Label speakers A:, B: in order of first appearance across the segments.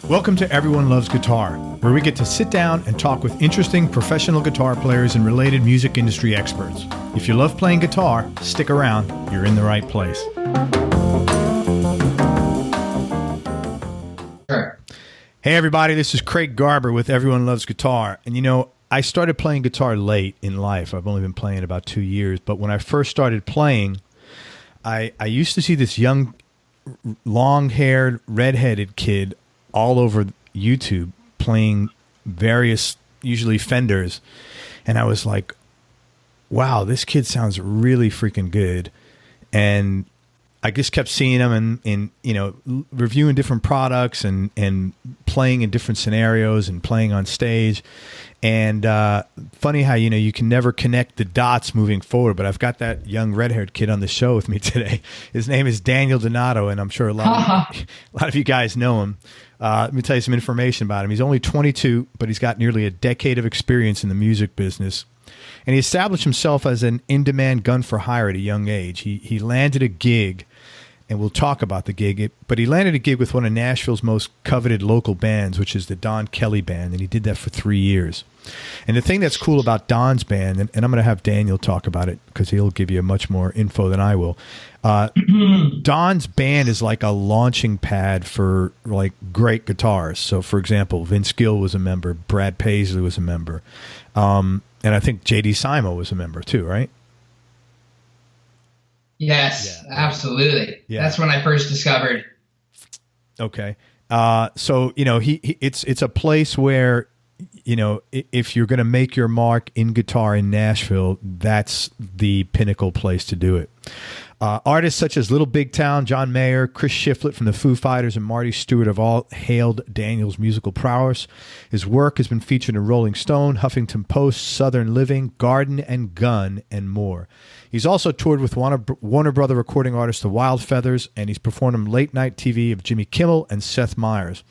A: Welcome to Everyone Loves Guitar, where we get to sit down and talk with interesting professional guitar players and related music industry experts. If you love playing guitar, stick around. You're in the right place.
B: Sure.
A: Hey everybody, this is Craig Garber with Everyone Loves Guitar. And you know, I started playing guitar late in life. I've only been playing about 2 years. But when I first started playing, I used to see this young, long-haired, red-headed kid all over YouTube playing various, usually Fenders. And I was like, wow, this kid sounds really freaking good. And I just kept seeing him and you know, reviewing different products and playing in different scenarios and playing on stage. And funny how, you know, you can never connect the dots moving forward, but I've got that young red-haired kid on the show with me today. His name is Daniel Donato, and I'm sure a lot of you guys know him. Let me tell you some information about him. He's only 22, but he's got nearly a decade of experience in the music business. And he established himself as an in-demand gun for hire at a young age. He landed a gig, and we'll talk about the gig, but he landed a gig with one of Nashville's most coveted local bands, which is the Don Kelly Band, and he did that for 3 years. And the thing that's cool about Don's band, and I'm going to have Daniel talk about it because he'll give you much more info than I will. Don's band is like a launching pad for like great guitars. So, for example, Vince Gill was a member, Brad Paisley was a member, and I think J.D. Simo was a member too, right?
B: Yes, yeah, absolutely.
A: Yeah.
B: That's when I first discovered.
A: Okay. So, you know, it's a place where, you know, if you're going to make your mark in guitar in Nashville, that's the pinnacle place to do it. Artists such as Little Big Town, John Mayer, Chris Shiflett from the Foo Fighters, and Marty Stewart have all hailed Daniel's musical prowess. His work has been featured in Rolling Stone, Huffington Post, Southern Living, Garden and Gun, and more. He's also toured with Warner Brother recording artist The Wild Feathers, and he's performed on late-night TV of Jimmy Kimmel and Seth Meyers.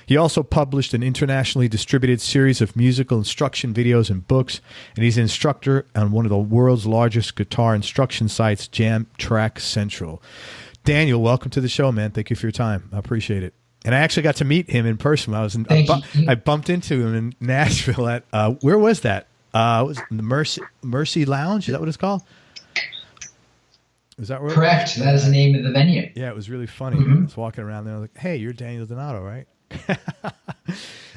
A: He also published an internationally distributed series of musical instruction videos and books, and he's an instructor on one of the world's largest guitar instruction sites, Jam Track Central. Daniel, welcome to the show, man. Thank you for your time. I appreciate it. And I actually got to meet him in person. I bumped into him in Nashville at, where was that? Was it the Mercy Lounge? Is that what it's called? Is that where?
B: Correct. That is the name of the venue.
A: Yeah, it was really funny. I was walking around there. I was like, hey, you're Daniel Donato, right?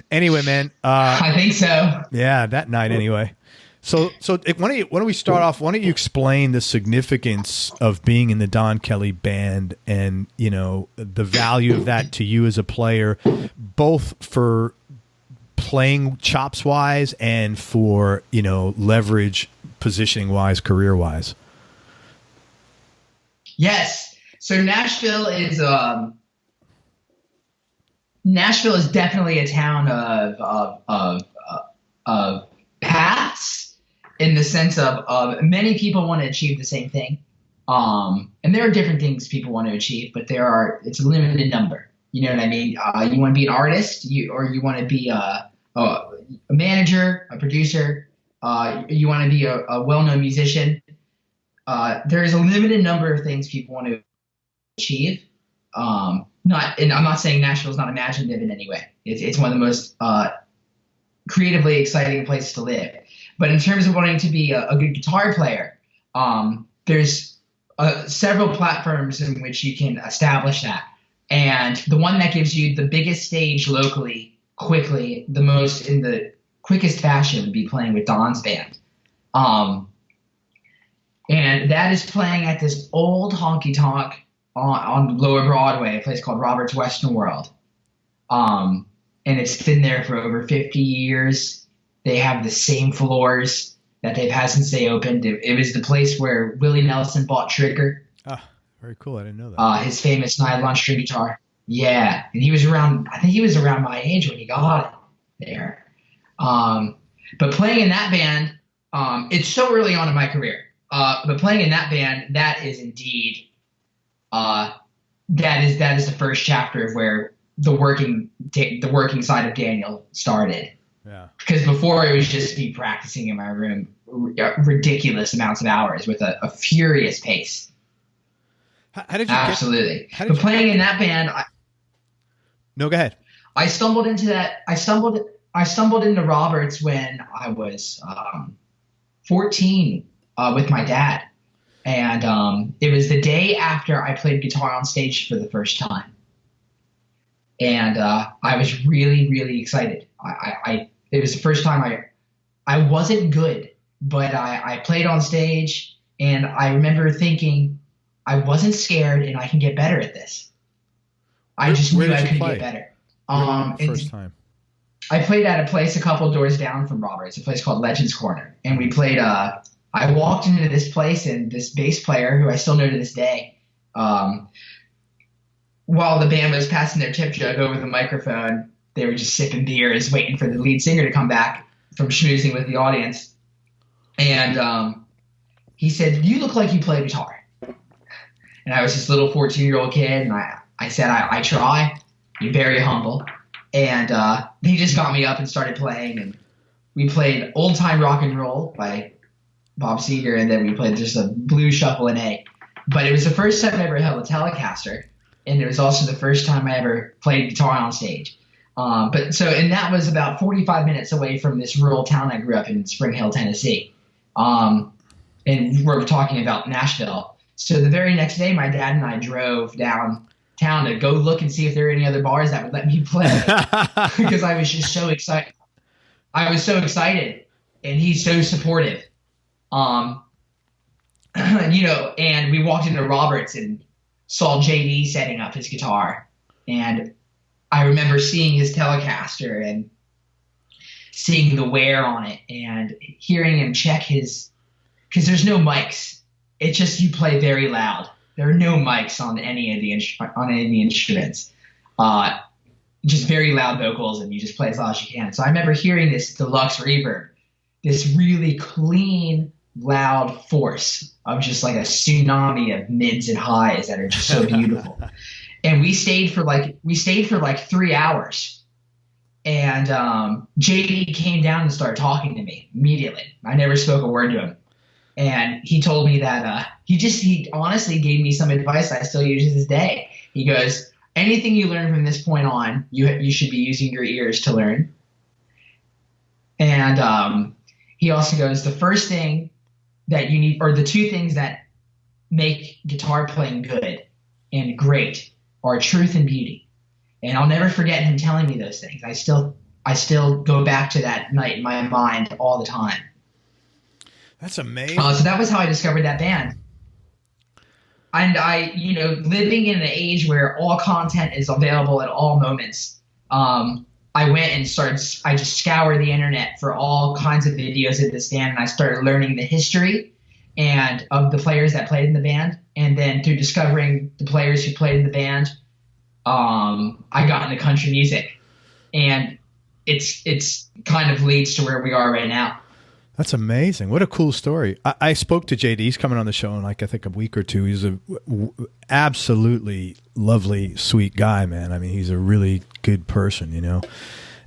A: Anyway, man.
B: I think so.
A: Yeah, that night anyway. So why don't we start off? Why don't you explain the significance of being in the Don Kelly Band and, you know, the value of that to you as a player, both for playing chops wise and for, you know, leverage positioning wise, career wise.
B: Yes. So Nashville is definitely a town of paths, in the sense of many people want to achieve the same thing. And there are different things people want to achieve, but it's a limited number. You know what I mean? You want to be an artist, or you want to be a manager, a producer. You want to be a well-known musician. There's a limited number of things people want to achieve. And I'm not saying Nashville is not imaginative in any way. It's one of the most creatively exciting places to live. But in terms of wanting to be a good guitar player, there's several platforms in which you can establish that. And the one that gives you the biggest stage locally, quickly, in the quickest fashion would be playing with Don's band. And that is playing at this old honky-tonk on Lower Broadway, a place called Robert's Western World. And it's been there for over 50 years. They have the same floors that they've had since they opened. It was the place where Willie Nelson bought Trigger.
A: Ah, very cool. I didn't know that.
B: His famous nylon string guitar. Yeah. And I think he was around my age when he got it there. But playing in that band, it's so early on in my career. But playing in that band, that is indeed, that is the first chapter of where the working side of Daniel started.
A: Yeah.
B: Because before it was just me practicing in my room ridiculous amounts of hours with a furious pace.
A: How did you
B: Absolutely. But playing in that band,
A: No, go ahead.
B: I stumbled into that. I stumbled into Roberts when I was 14 with my dad, and it was the day after I played guitar on stage for the first time, and I was really really excited. It was the first time I wasn't good, but I played on stage, and I remember thinking I wasn't scared, and I can get better at this. I just knew I could get better.
A: First time.
B: I played at a place a couple doors down from Roberts, a place called Legends Corner. And we played, I walked into this place, and this bass player, who I still know to this day, while the band was passing their tip jug over the microphone, they were just sipping beers, waiting for the lead singer to come back from schmoozing with the audience. And he said, "You look like you play guitar." And I was this little 14-year-old kid, and I said, I try. You're very humble. And he just got me up and started playing, and we played Old Time Rock and Roll by Bob Seger, and then we played just a blues shuffle in A. But it was the first time I ever held a Telecaster, and it was also the first time I ever played guitar on stage. And that was about 45 minutes away from this rural town I grew up in Spring Hill, Tennessee. And we're talking about Nashville. So the very next day, my dad and I drove downtown to go look and see if there were any other bars that would let me play, because I was just so excited. I was so excited, and he's so supportive. And we walked into Roberts and saw JD setting up his guitar, and I remember seeing his Telecaster and seeing the wear on it, and hearing him check because there's no mics. It's just you play very loud. There are no mics on any of the instruments. Just very loud vocals, and you just play as loud as you can. So I remember hearing this deluxe reverb, this really clean, loud force of just like a tsunami of mids and highs that are just so beautiful. And we stayed for like 3 hours. And JD came down and started talking to me immediately. I never spoke a word to him. And he told me that he honestly gave me some advice I still use to this day. He goes, anything you learn from this point on, you should be using your ears to learn. And he also goes, the first thing that you need, or the two things that make guitar playing good and great, are truth and beauty. And I'll never forget him telling me those things. I still go back to that night in my mind all the time.
A: That's amazing.
B: So that was how I discovered that band. And living in an age where all content is available at all moments, I went and I just scoured the internet for all kinds of videos of this band, and I started learning the history and of the players that played in the band. And then through discovering the players who played in the band, I got into country music, and it's kind of leads to where we are right now.
A: That's amazing. What a cool story. I spoke to JD. He's coming on the show in I think a week or two. He's a absolutely lovely, sweet guy, man. I mean, he's a really good person,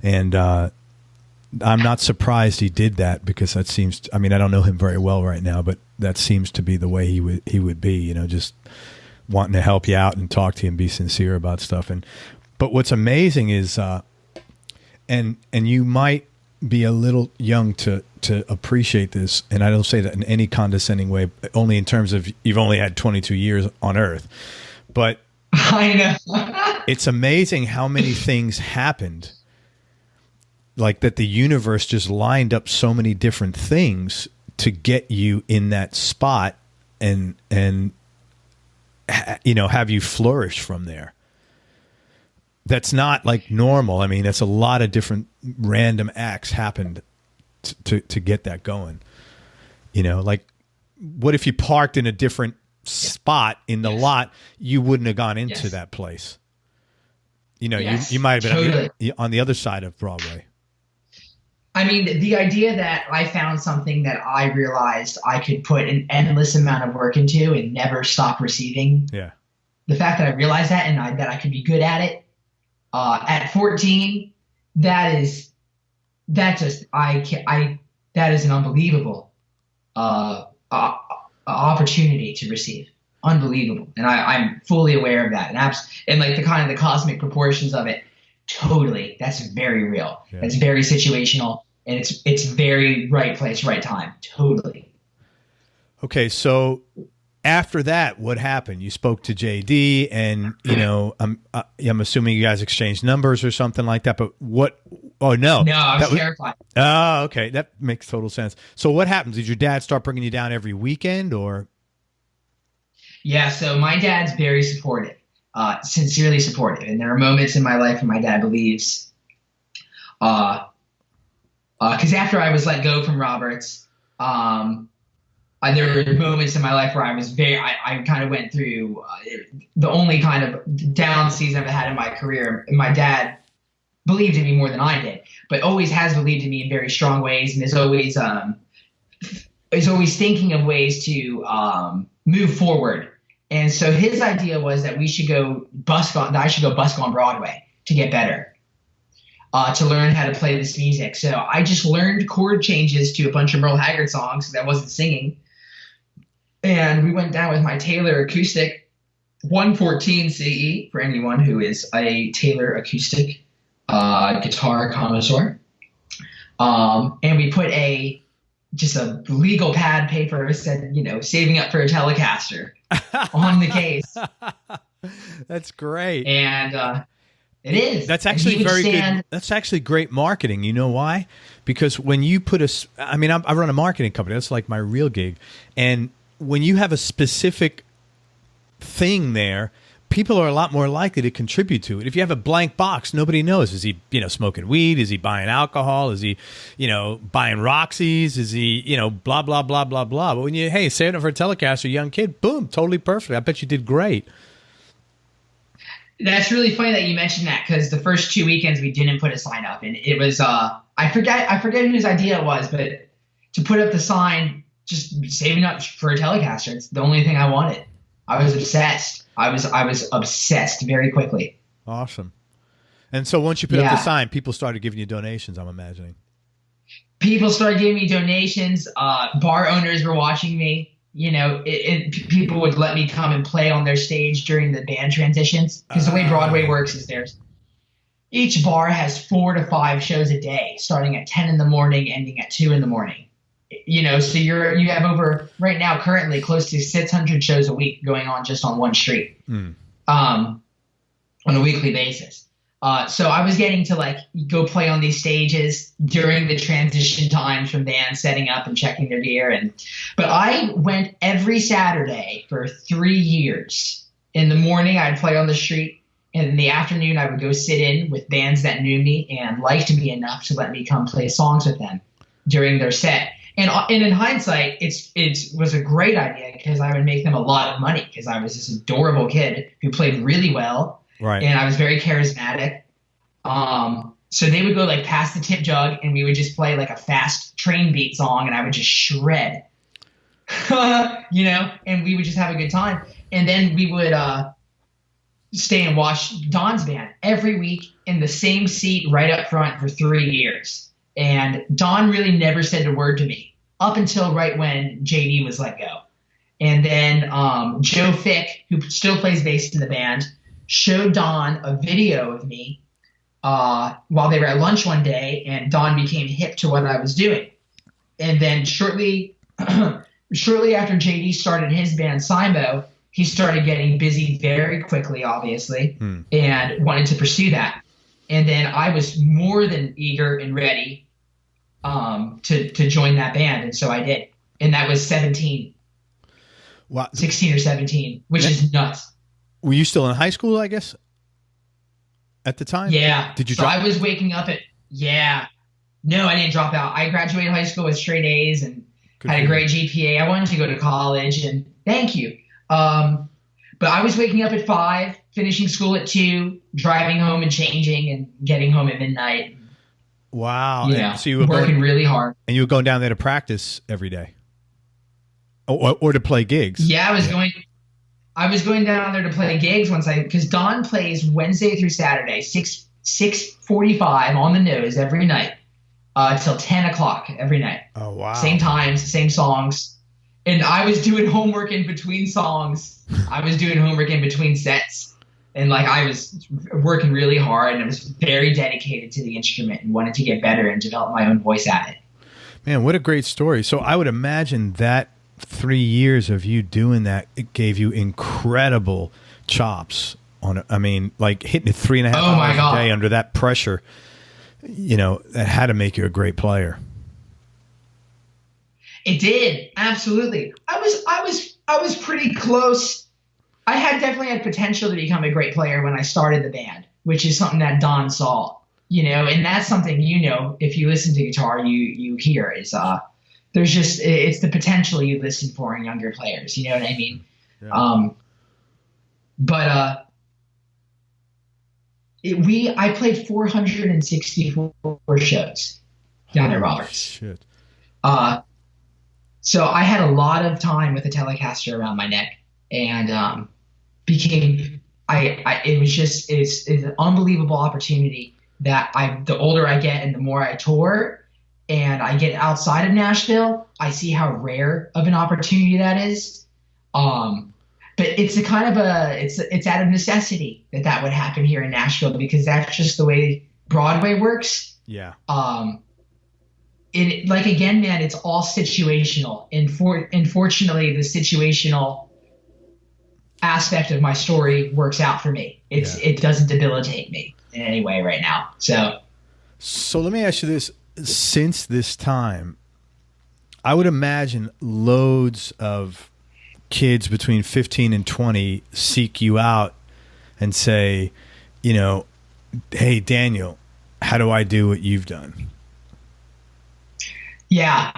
A: and I'm not surprised he did that, because that seems I don't know him very well right now, but that seems to be the way he would be, just wanting to help you out and talk to you and be sincere about stuff. But what's amazing is, and you might be a little young to appreciate this, and I don't say that in any condescending way, only in terms of you've only had 22 years on Earth, but
B: I know.
A: It's amazing how many things happened, like that the universe just lined up so many different things to get you in that spot and have you flourish from there. That's not like normal. I mean, that's a lot of different random acts happened to get that going. Like what if you parked in a different spot in the lot, you wouldn't have gone into that place. You might have been on the other side of Broadway.
B: I mean, the idea that I found something that I realized I could put an endless amount of work into and never stop receiving.
A: Yeah.
B: The fact that I realized that and that I could be good at it. At 14, that is an unbelievable opportunity to receive. Unbelievable. And I'm fully aware of that. And like the kind of the cosmic proportions of it Totally. That's very real.
A: Yeah.
B: That's very situational, and it's very right place, right time. Totally.
A: Okay, so after that, what happened? You spoke to JD, and I'm assuming you guys exchanged numbers or something like that. But what? Oh no,
B: No, I was terrified.
A: Oh, okay, that makes total sense. So what happens? Did your dad start bringing you down every weekend, or?
B: Yeah, so my dad's very supportive, sincerely supportive, and there are moments in my life when my dad believes, because after I was let go from Roberts, there were moments in my life where I was I kind of went through the only kind of down season I've had in my career. And my dad believed in me more than I did, but always has believed in me in very strong ways, and is always thinking of ways to move forward. And so his idea was that I should go busk on Broadway to get better, to learn how to play this music. So I just learned chord changes to a bunch of Merle Haggard songs that I wasn't singing. And we went down with my Taylor acoustic 114 CE, for anyone who is a Taylor acoustic guitar connoisseur. And we put just a legal pad paper that said, saving up for a Telecaster on the case.
A: That's great.
B: And it is.
A: That's actually very good. That's actually great marketing. You know why? Because when you put I run a marketing company. That's like my real gig. And when you have a specific thing there, people are a lot more likely to contribute to it. If you have a blank box, nobody knows. Is he, smoking weed? Is he buying alcohol? Is he, buying Roxy's? Is he, blah, blah, blah, blah, blah. But when saving it for a Telecaster, young kid, boom, totally perfect. I bet you did great.
B: That's really funny that you mentioned that, because the first 2 weekends we didn't put a sign up, and it was I forget whose idea it was, but to put up the sign, just saving up for a Telecaster. It's the only thing I wanted. I was obsessed. I was obsessed very quickly.
A: Awesome. And so once you put up the sign, people started giving you donations, I'm imagining.
B: People started giving me donations. Bar owners were watching me. People would let me come and play on their stage during the band transitions. Because the way Broadway works is each bar has 4 to 5 shows a day, starting at 10 in the morning, ending at 2 in the morning. So you have over right now currently close to 600 shows a week going on just on one street, on a weekly basis. So I was getting to go play on these stages during the transition times from bands setting up and checking their gear. But I went every Saturday for 3 years. In the morning, I'd play on the street, and in the afternoon, I would go sit in with bands that knew me and liked me enough to let me come play songs with them during their set. And in hindsight, it was a great idea, because I would make them a lot of money, because I was this adorable kid who played really well.
A: Right.
B: And I was very charismatic. So they would go past the tip jug, and we would just play a fast train beat song, and I would just shred, and we would just have a good time. And then we would stay and watch Don's band every week in the same seat right up front for 3 years. And Don really never said a word to me up until right when JD was let go. And then Joe Fick, who still plays bass in the band, showed Don a video of me while they were at lunch one day, and Don became hip to what I was doing. And then shortly after JD started his band, Simo, he started getting busy very quickly, obviously, and wanted to pursue that. And then I was more than eager and ready to join that band, and so I did. And that was 17.
A: Wow.
B: 16 or 17, which is nuts.
A: Were you still in high school, I guess, at the time?
B: Yeah.
A: Did you
B: drop? I was waking up at No, I didn't drop out. I graduated high school with straight A's and had a great GPA. I wanted to go to college, and thank you. But I was waking up at 5, finishing school at 2, driving home and changing, and getting home at midnight.
A: Wow.
B: Yeah.
A: So you were
B: working really hard.
A: And you were going down there to practice every day? Or to play gigs?
B: Yeah, I was going down there to play gigs because Don plays Wednesday through Saturday, 6:45 on the nose every night, till 10 o'clock every night.
A: Oh, wow.
B: Same times, same songs. And I was doing homework in between songs. I was doing homework in between sets. And like I was working really hard and I was very dedicated to the instrument and wanted to get better and develop my own voice at it.
A: Man, what a great story. So I would imagine that 3 years of you doing that, it gave you incredible chops on it. I mean, like hitting it 3.5 hours a day under that pressure, you know, that had to make you a great player.
B: It did. Absolutely. I was pretty close. I had definitely had potential to become a great player when I started the band, which is something that Don saw, you know, and that's something, you know, if you listen to guitar, you hear is, there's just, it's the potential you listen for in younger players. You know what I mean? Yeah. I played 464 shows down at Roberts.
A: Shit.
B: So I had a lot of time with a Telecaster around my neck, and it's an unbelievable opportunity that the older I get and the more I tour and I get outside of Nashville, I see how rare of an opportunity that is. But it's a kind of it's out of necessity that would happen here in Nashville because that's just the way Broadway works.
A: Yeah.
B: Like again, man, it's all situational. Unfortunately, the situational aspect of my story works out for me. It doesn't debilitate me in any way right now. So
A: let me ask you this. Since this time, I would imagine loads of kids between 15 and 20 seek you out and say, you know, hey, Daniel, how do I do what you've done?
B: Yeah,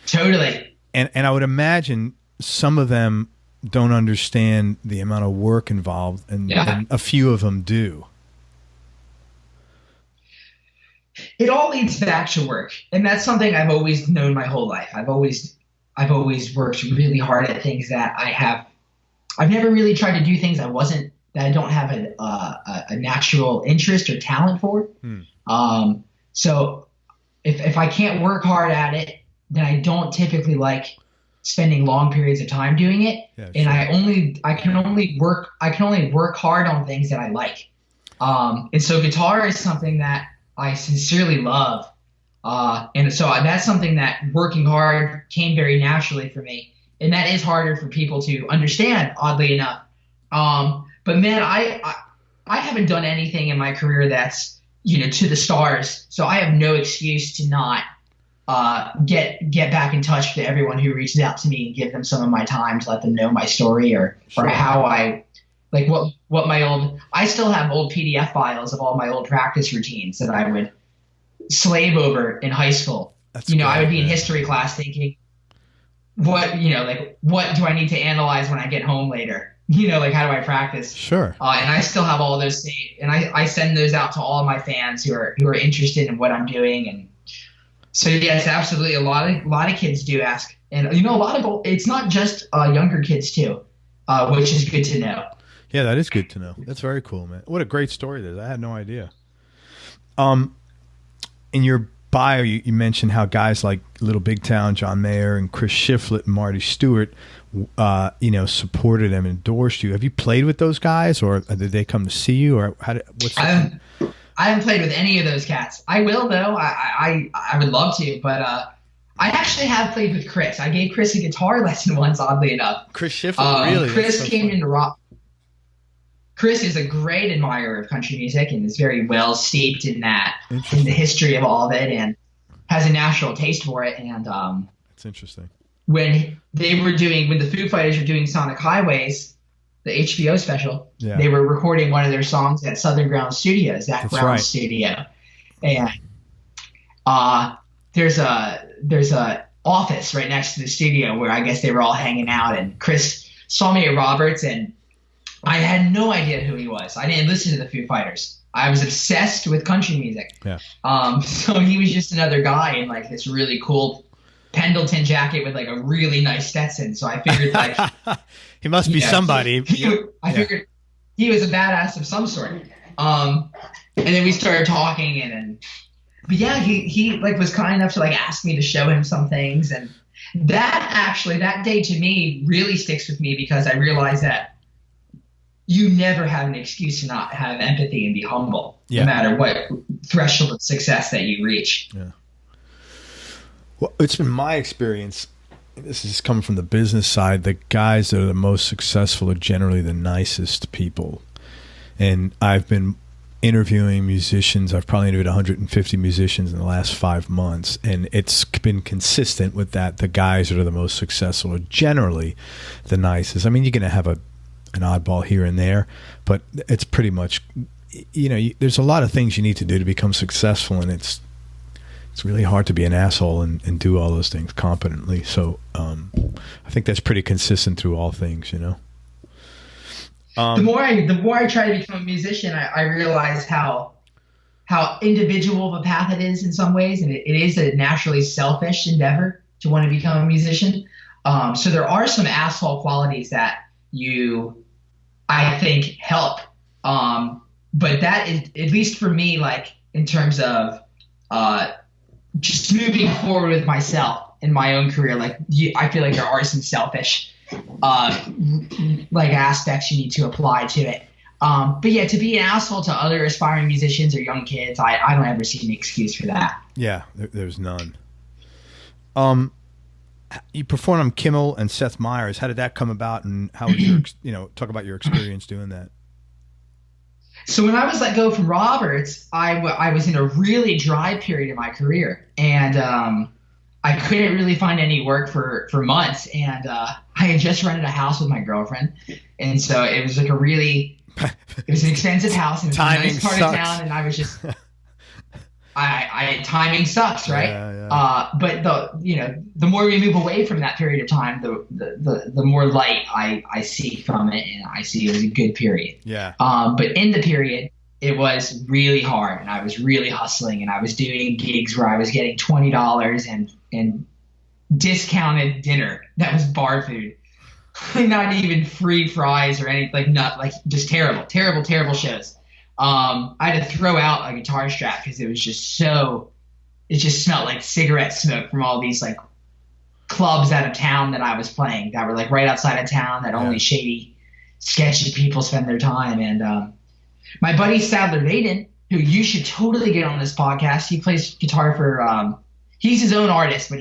B: totally.
A: And I would imagine some of them don't understand the amount of work involved, and a few of them do.
B: It all leads back to work, and that's something I've always known my whole life. I've always worked really hard at things that I've never really tried to do things that I don't have a natural interest or talent for. So if I can't work hard at it, then I don't typically like spending long periods of time doing it. Yeah, and sure. I can only work hard on things that I like. And so guitar is something that I sincerely love. And so that's something that working hard came very naturally for me. And that is harder for people to understand, oddly enough. But man, I haven't done anything in my career that's, you know, to the stars. So I have no excuse to not get back in touch with everyone who reaches out to me and give them some of my time to let them know my story or how I like what my old, I still have old PDF files of all my old practice routines that I would slave over in high school. That's great, I would be in history class thinking, what do I need to analyze when I get home later? Like how do I practice?
A: Sure.
B: And I still have all those saved, and I send those out to all of my fans who are interested in what I'm doing. And so yes, absolutely, a lot of kids do ask, and it's not just younger kids too, which is good to know.
A: Yeah, that is good to know. That's very cool, man. What a great story that is. I had no idea. In your bio, you mentioned how guys like Little Big Town, John Mayer, and Chris Shiflett and Marty Stewart, supported and endorsed you. Have you played with those guys, or did they come to see you, or
B: I haven't played with any of those cats. I will though. I would love to, but I actually have played with Chris. I gave Chris a guitar lesson once, oddly enough.
A: Chris Shiflett, really?
B: Chris came into rock. Chris is a great admirer of country music and is very well steeped in the history of all of it, and has a natural taste for it. And
A: that's interesting.
B: When the Foo Fighters were doing Sonic Highways, the HBO special, they were recording one of their songs at Southern Ground Studios, Zach Brown's studio. And there's a office right next to the studio where I guess they were all hanging out, and Chris saw me at Roberts, and I had no idea who he was. I didn't listen to the Foo Fighters. I was obsessed with country music. Yeah. So he was just another guy in like this really cool Pendleton jacket with like a really nice Stetson. So I figured like
A: he must be somebody.
B: I figured he was a badass of some sort. And then we started talking, but yeah, he like was kind enough to like ask me to show him some things, and that day to me really sticks with me because I realized that you never have an excuse to not have empathy and be humble,
A: Yeah.
B: no matter what threshold of success that you reach.
A: Yeah. Well, it's been my experience. This is coming from the business side. The guys that are the most successful are generally the nicest people. And I've been interviewing musicians. I've probably interviewed 150 musicians in the last 5 months. And it's been consistent with that. The guys that are the most successful are generally the nicest. I mean, you're going to have an oddball here and there, but it's pretty much, there's a lot of things you need to do to become successful. And it's really hard to be an asshole and do all those things competently. So I think that's pretty consistent through all things, The
B: more I try to become a musician, I realize how individual of a path it is in some ways, and it is a naturally selfish endeavor to want to become a musician. So there are some asshole qualities that I think help. But that is, at least for me, like in terms of just moving forward with myself in my own career, like I feel like there are some selfish like aspects you need to apply to it. But yeah, to be an asshole to other aspiring musicians or young kids, I don't ever see an excuse for that.
A: Yeah, there's none. You performed on Kimmel and Seth Meyers. How did that come about, and how was your talk about your experience doing that?
B: So when I was let go from Roberts, I was in a really dry period in my career, and I couldn't really find any work for months. And I had just rented a house with my girlfriend, and so it was like it was an expensive house, and it was a nice part of town, and I was just timing sucks, right?
A: Yeah.
B: But the more we move away from that period of time, the more light I see from it, and I see it was a good period.
A: Yeah.
B: But in the period, it was really hard, and I was really hustling, and I was doing gigs where I was getting $20 and discounted dinner that was bar food, not even free fries or anything, just terrible shows. I had to throw out a guitar strap because it just smelled like cigarette smoke from all these like clubs out of town that I was playing that were like right outside of town that only shady, sketchy people spend their time. And my buddy Sadler Vaden, who you should totally get on this podcast, he plays guitar for he's his own artist, but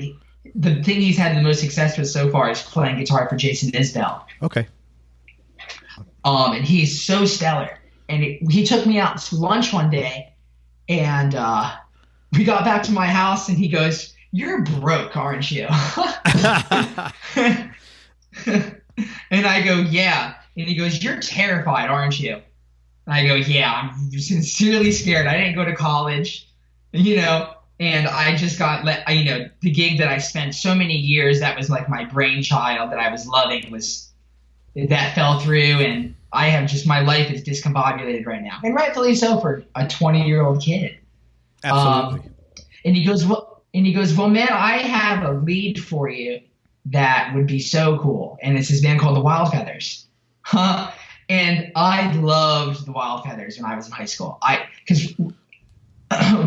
B: the thing he's had the most success with so far is playing guitar for Jason Isbell.
A: Okay.
B: And he's so stellar. And he took me out to lunch one day, and we got back to my house, and he goes, "You're broke, aren't you?" And I go, "Yeah." And he goes, "You're terrified, aren't you?" And I go, "Yeah, I'm sincerely scared. I didn't go to college, and I just got the gig that I spent so many years, that was like my brainchild that I was loving, that fell through, and I have my life is discombobulated right now, and rightfully so for a 20-year-old kid."
A: Absolutely.
B: And he goes, well, man, I have a lead for you that would be so cool, and it's this band called the Wild Feathers. And I loved the Wild Feathers when I was in high school. Because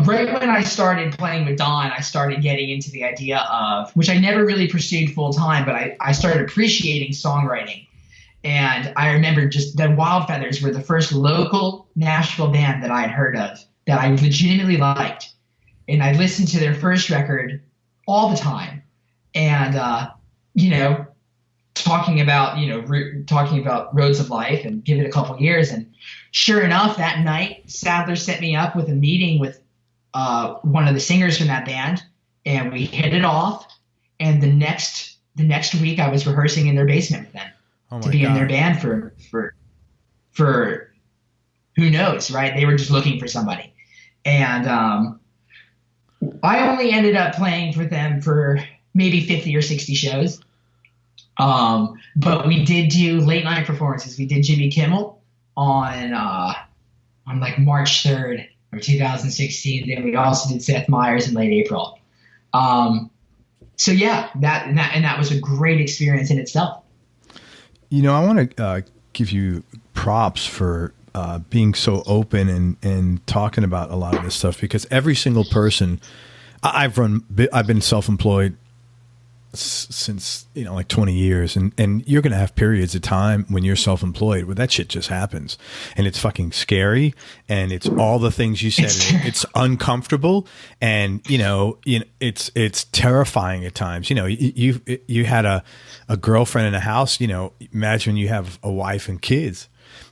B: right when I started playing with Don, I started getting into the idea of, which I never really pursued full time, but I started appreciating songwriting. And I remember just the Wild Feathers were the first local Nashville band that I had heard of that I legitimately liked. And I listened to their first record all the time. And, talking about Roads of Life, and give it a couple years. And sure enough, that night, Sadler set me up with a meeting with one of the singers from that band, and we hit it off. And the next week, I was rehearsing in their basement with them. To be in their band for who knows, right? They were just looking for somebody. And I only ended up playing for them for maybe 50 or 60 shows. But we did do late night performances. We did Jimmy Kimmel on like March 3rd of 2016. Then we also did Seth Meyers in late April. So yeah, that was a great experience in itself.
A: I want to give you props for being so open and talking about a lot of this stuff, because every single person I've been self-employed since, like 20 years. And you're going to have periods of time when you're self-employed where that shit just happens. And it's fucking scary. And it's all the things you said. It's uncomfortable. And, it's terrifying at times. You had a girlfriend in a house, imagine you have a wife and kids.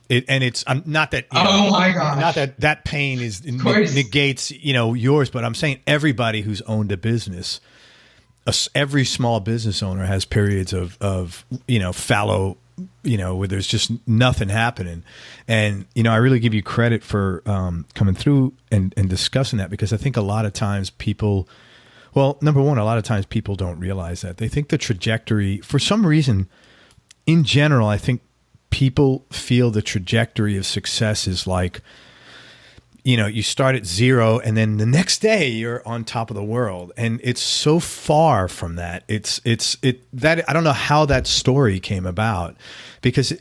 A: It's not that.
B: Oh my gosh!
A: Not that pain negates yours, but I'm saying everybody who's owned a business, every small business owner has periods of fallow, where there's just nothing happening, and I really give you credit for coming through and discussing that, because I think a lot of times people, well, number one, a lot of times people don't realize that. They think the trajectory, for some reason, in general, I think people feel the trajectory of success is like, you start at zero and then the next day you're on top of the world. And it's so far from that. That I don't know how that story came about, because,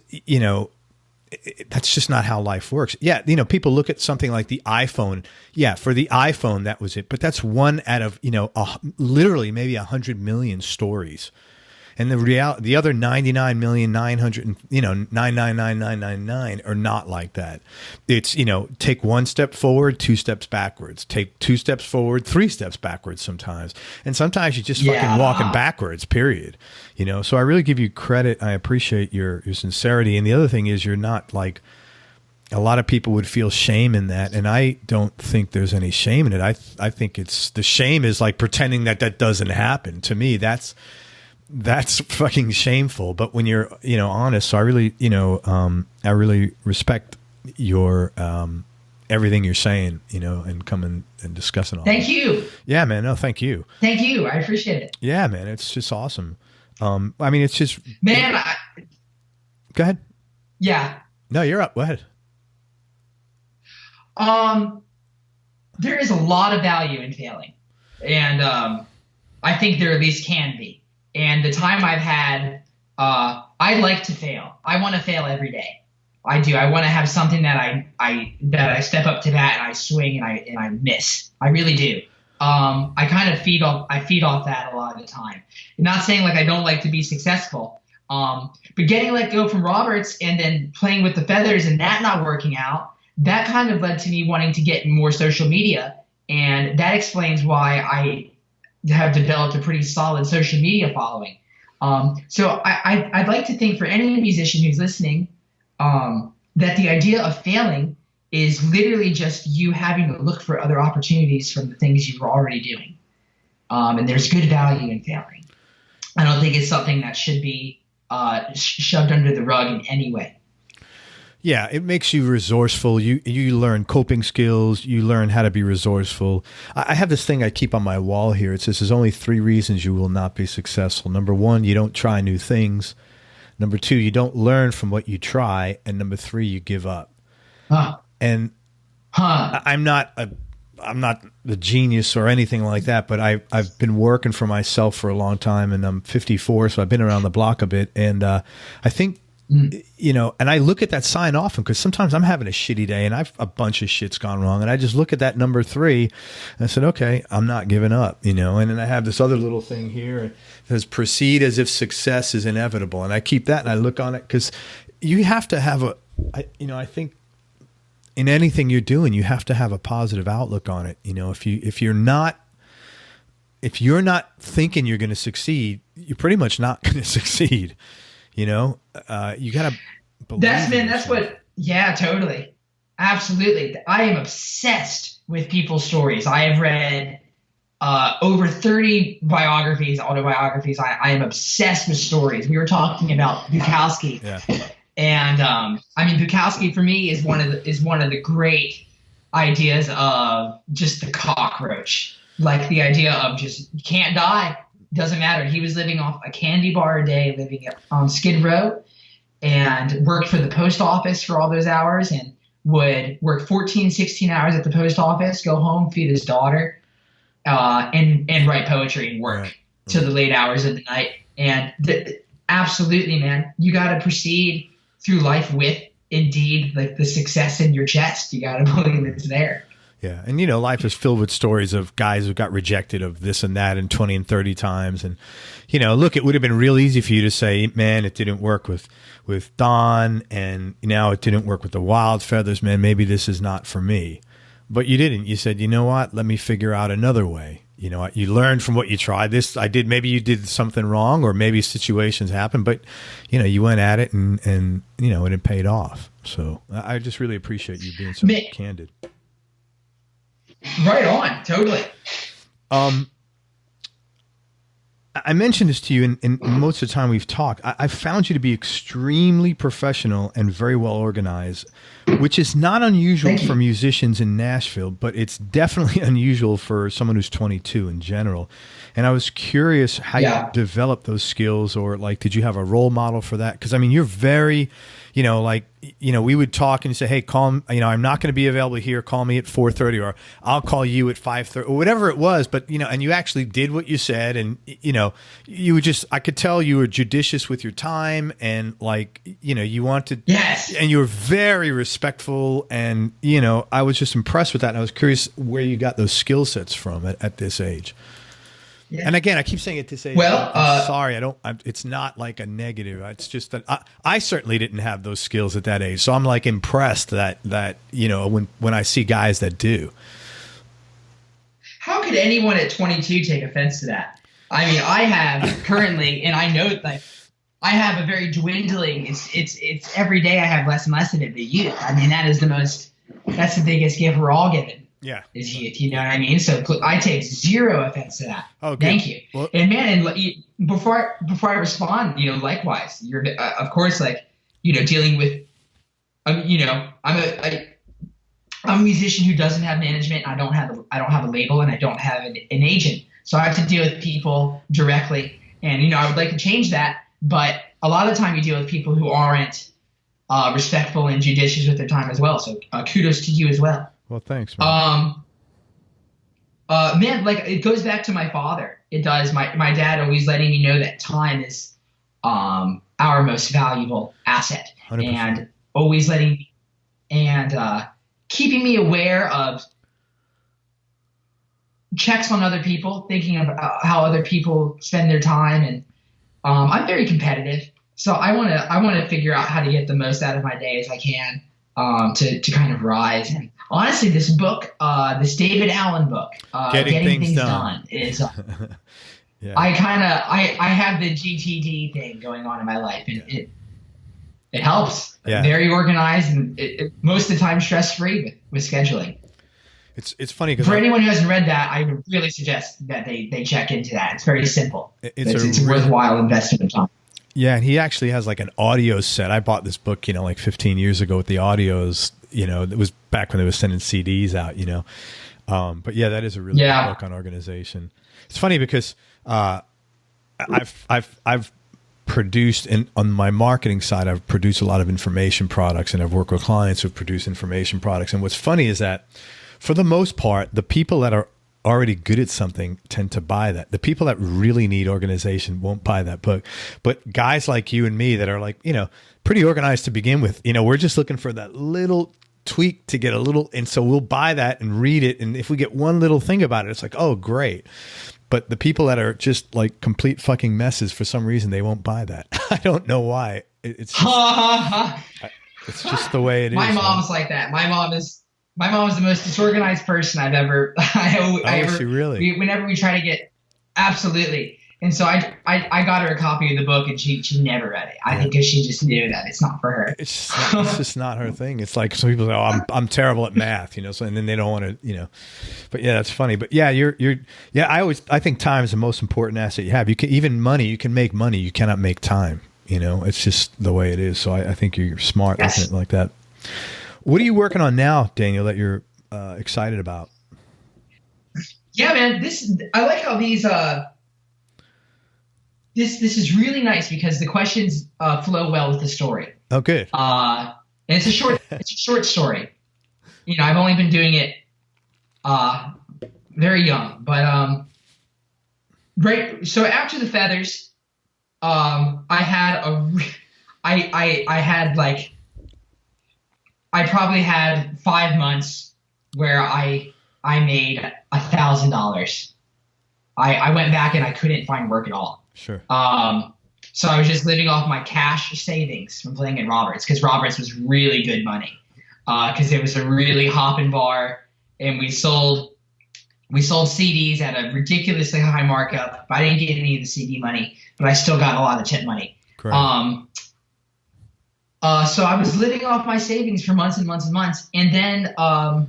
A: that's just not how life works. Yeah. People look at something like the iPhone. Yeah. For the iPhone, that was it. But that's one out of, literally maybe 100 million stories. And the other 99,900,999,999 are not like that. It's, take one step forward, 2 steps backwards. Take 2 steps forward, 3 steps backwards sometimes. And sometimes you're just fucking walking backwards, period. So I really give you credit. I appreciate your sincerity. And the other thing is, you're not like, a lot of people would feel shame in that. And I don't think there's any shame in it. I think the shame is like pretending that doesn't happen. To me, that's fucking shameful. But when you're, honest, so I really, I really respect your, everything you're saying, and coming and discussing all
B: Thank
A: that.
B: you.
A: Yeah, man. No, thank you.
B: Thank you. I appreciate it.
A: Yeah, man. It's just awesome. It's just,
B: man.
A: Go ahead.
B: Yeah.
A: No, you're up. Go ahead.
B: There is a lot of value in failing. And, I think there at least can be. And the time I've had, I like to fail. I want to fail every day. I do. I want to have something that I step up to bat and I swing and I miss. I really do. I kind of feed off that a lot of the time. I'm not saying like I don't like to be successful. But getting let go from Roberts and then playing with the feathers and that not working out, that kind of led to me wanting to get more social media. And that explains why I have developed a pretty solid social media following. So I'd like to think for any musician who's listening, that the idea of failing is literally just you having to look for other opportunities from the things you were already doing. And there's good value in failing. I don't think it's something that should be shoved under the rug in any way.
A: Yeah, it makes you resourceful. You learn coping skills. You learn how to be resourceful. I have this thing I keep on my wall here. It says there's only 3 reasons you will not be successful. Number 1, you don't try new things. Number 2, you don't learn from what you try. And number 3, you give up. And I'm not the genius or anything like that, but I've been working for myself for a long time, and I'm 54, so I've been around the block a bit. And I think, and I look at that sign often because sometimes I'm having a shitty day and a bunch of shit's gone wrong. And I just look at that number 3 and I said, okay, I'm not giving up, and then I have this other little thing here that says proceed as if success is inevitable. And I keep that and I look on it because you have to have I think in anything you're doing, you have to have a positive outlook on it. If you're not thinking you're going to succeed, you're pretty much not going to succeed. You gotta believe.
B: That's what. Yeah, totally, absolutely. I am obsessed with people's stories. I have read over 30 biographies, autobiographies. I am obsessed with stories. We were talking about Bukowski, and Bukowski for me is one of the great ideas of just the cockroach, like the idea of just you can't die. Doesn't matter. He was living off a candy bar a day, living on Skid Row, and worked for the post office for all those hours, and would work 14, 16 hours at the post office, go home, feed his daughter, and write poetry and work till the late hours of the night. And absolutely, man, you got to proceed through life with indeed like the success in your chest. You got to believe it's there.
A: Yeah. And, life is filled with stories of guys who got rejected of this and that and 20 and 30 times. And, look, it would have been real easy for you to say, man, it didn't work with Don, and now it didn't work with the Wild Feathers, man. Maybe this is not for me. But you didn't. You said, you know what? Let me figure out another way. You learned from what you tried. Maybe you did something wrong, or maybe situations happen, but, you went at it and it paid off. So I just really appreciate you being so candid.
B: Right on. Totally.
A: I mentioned this to you, and most of the time we've talked. I found you to be extremely professional and very well organized, which is not unusual for musicians in Nashville, but it's definitely unusual for someone who's 22 in general. And I was curious how you developed those skills, or did you have a role model for that? Because you're very, we would talk and say, hey, call, I'm not going to be available here. Call me at 4:30, or I'll call you at 5:30, or whatever it was. But, and you actually did what you said. And, you would I could tell you were judicious with your time, and you wanted, and you were very respectful. And, I was just impressed with that. And I was curious where you got those skill sets from at this age. Yeah. And again, I keep saying it to say, well, I'm sorry, it's not like a negative. It's just that I certainly didn't have those skills at that age. So I'm impressed that when I see guys that do.
B: How could anyone at 22 take offense to that? I have currently, and I know that I have a very dwindling, it's every day I have less and less of it, the youth. That's the biggest gift we're all given.
A: Yeah,
B: is youth, you know what I mean? So I take zero offense to that.
A: Oh, good.
B: Thank you. Well, and man, and before I respond, likewise, you're of course dealing with, I'm a musician who doesn't have management. I don't have a label, and I don't have an agent, so I have to deal with people directly. And I would like to change that, but a lot of the time you deal with people who aren't respectful and judicious with their time as well. So kudos to you as well.
A: Well, thanks, man.
B: It goes back to my father. It does. My dad always letting me know that time is our most valuable asset, 100%. And always letting me, and keeping me aware of checks on other people, thinking of how other people spend their time. And I'm very competitive, so I want to figure out how to get the most out of my day as I can, to kind of rise. And honestly, this book, this David Allen book, Getting Things Done, is yeah. I have the GTD thing going on in my life, and it helps. Yeah. Very organized, and most of the time stress free with scheduling.
A: It's funny because
B: for anyone who hasn't read that, I would really suggest that they check into that. It's very simple. It's a worthwhile investment of time.
A: Yeah, and he actually has an audio set. I bought this book, 15 years ago with the audios. It was back when they were sending CDs out. But yeah, that is a really good book on organization. It's funny because I've produced, and on my marketing side, I've produced a lot of information products, and I've worked with clients who've produced information products. And what's funny is that, for the most part, the people that are already good at something tend to buy that. The people that really need organization won't buy that book. But guys like you and me that are pretty organized to begin with, we're just looking for that little tweak to get a little, and so we'll buy that and read it. And if we get one little thing about it, it's oh, great. But the people that are just complete fucking messes, for some reason, they won't buy that. I don't know why. It's just the way it is.
B: My mom's like that. My mom is the most disorganized person I've ever.
A: She really?
B: Whenever we try to get, absolutely. And so I got her a copy of the book, and she never read it. I think because she just knew that it's not for her.
A: It's just not her thing. It's some people say, "Oh, I'm terrible at math," so, and then they don't want to, But yeah, that's funny. But yeah, I think time is the most important asset you have. You can, even money. You can make money. You cannot make time. It's just the way it is. So I think you're smart looking at it like that. What are you working on now, Daniel, that you're excited about?
B: Yeah, man. I like how these. This is really nice because the questions flow well with the story.
A: Oh, good.
B: And it's a short story. I've only been doing it very young, but right. So after the feathers, I probably had 5 months where I made $1,000. I went back and I couldn't find work at all.
A: Sure.
B: So I was just living off my cash savings from playing at Roberts, because Roberts was really good money. Because it was a really hopping bar, and we sold CDs at a ridiculously high markup. I didn't get any of the CD money, but I still got a lot of tip money.
A: Great.
B: So I was living off my savings for months and months and months, and then I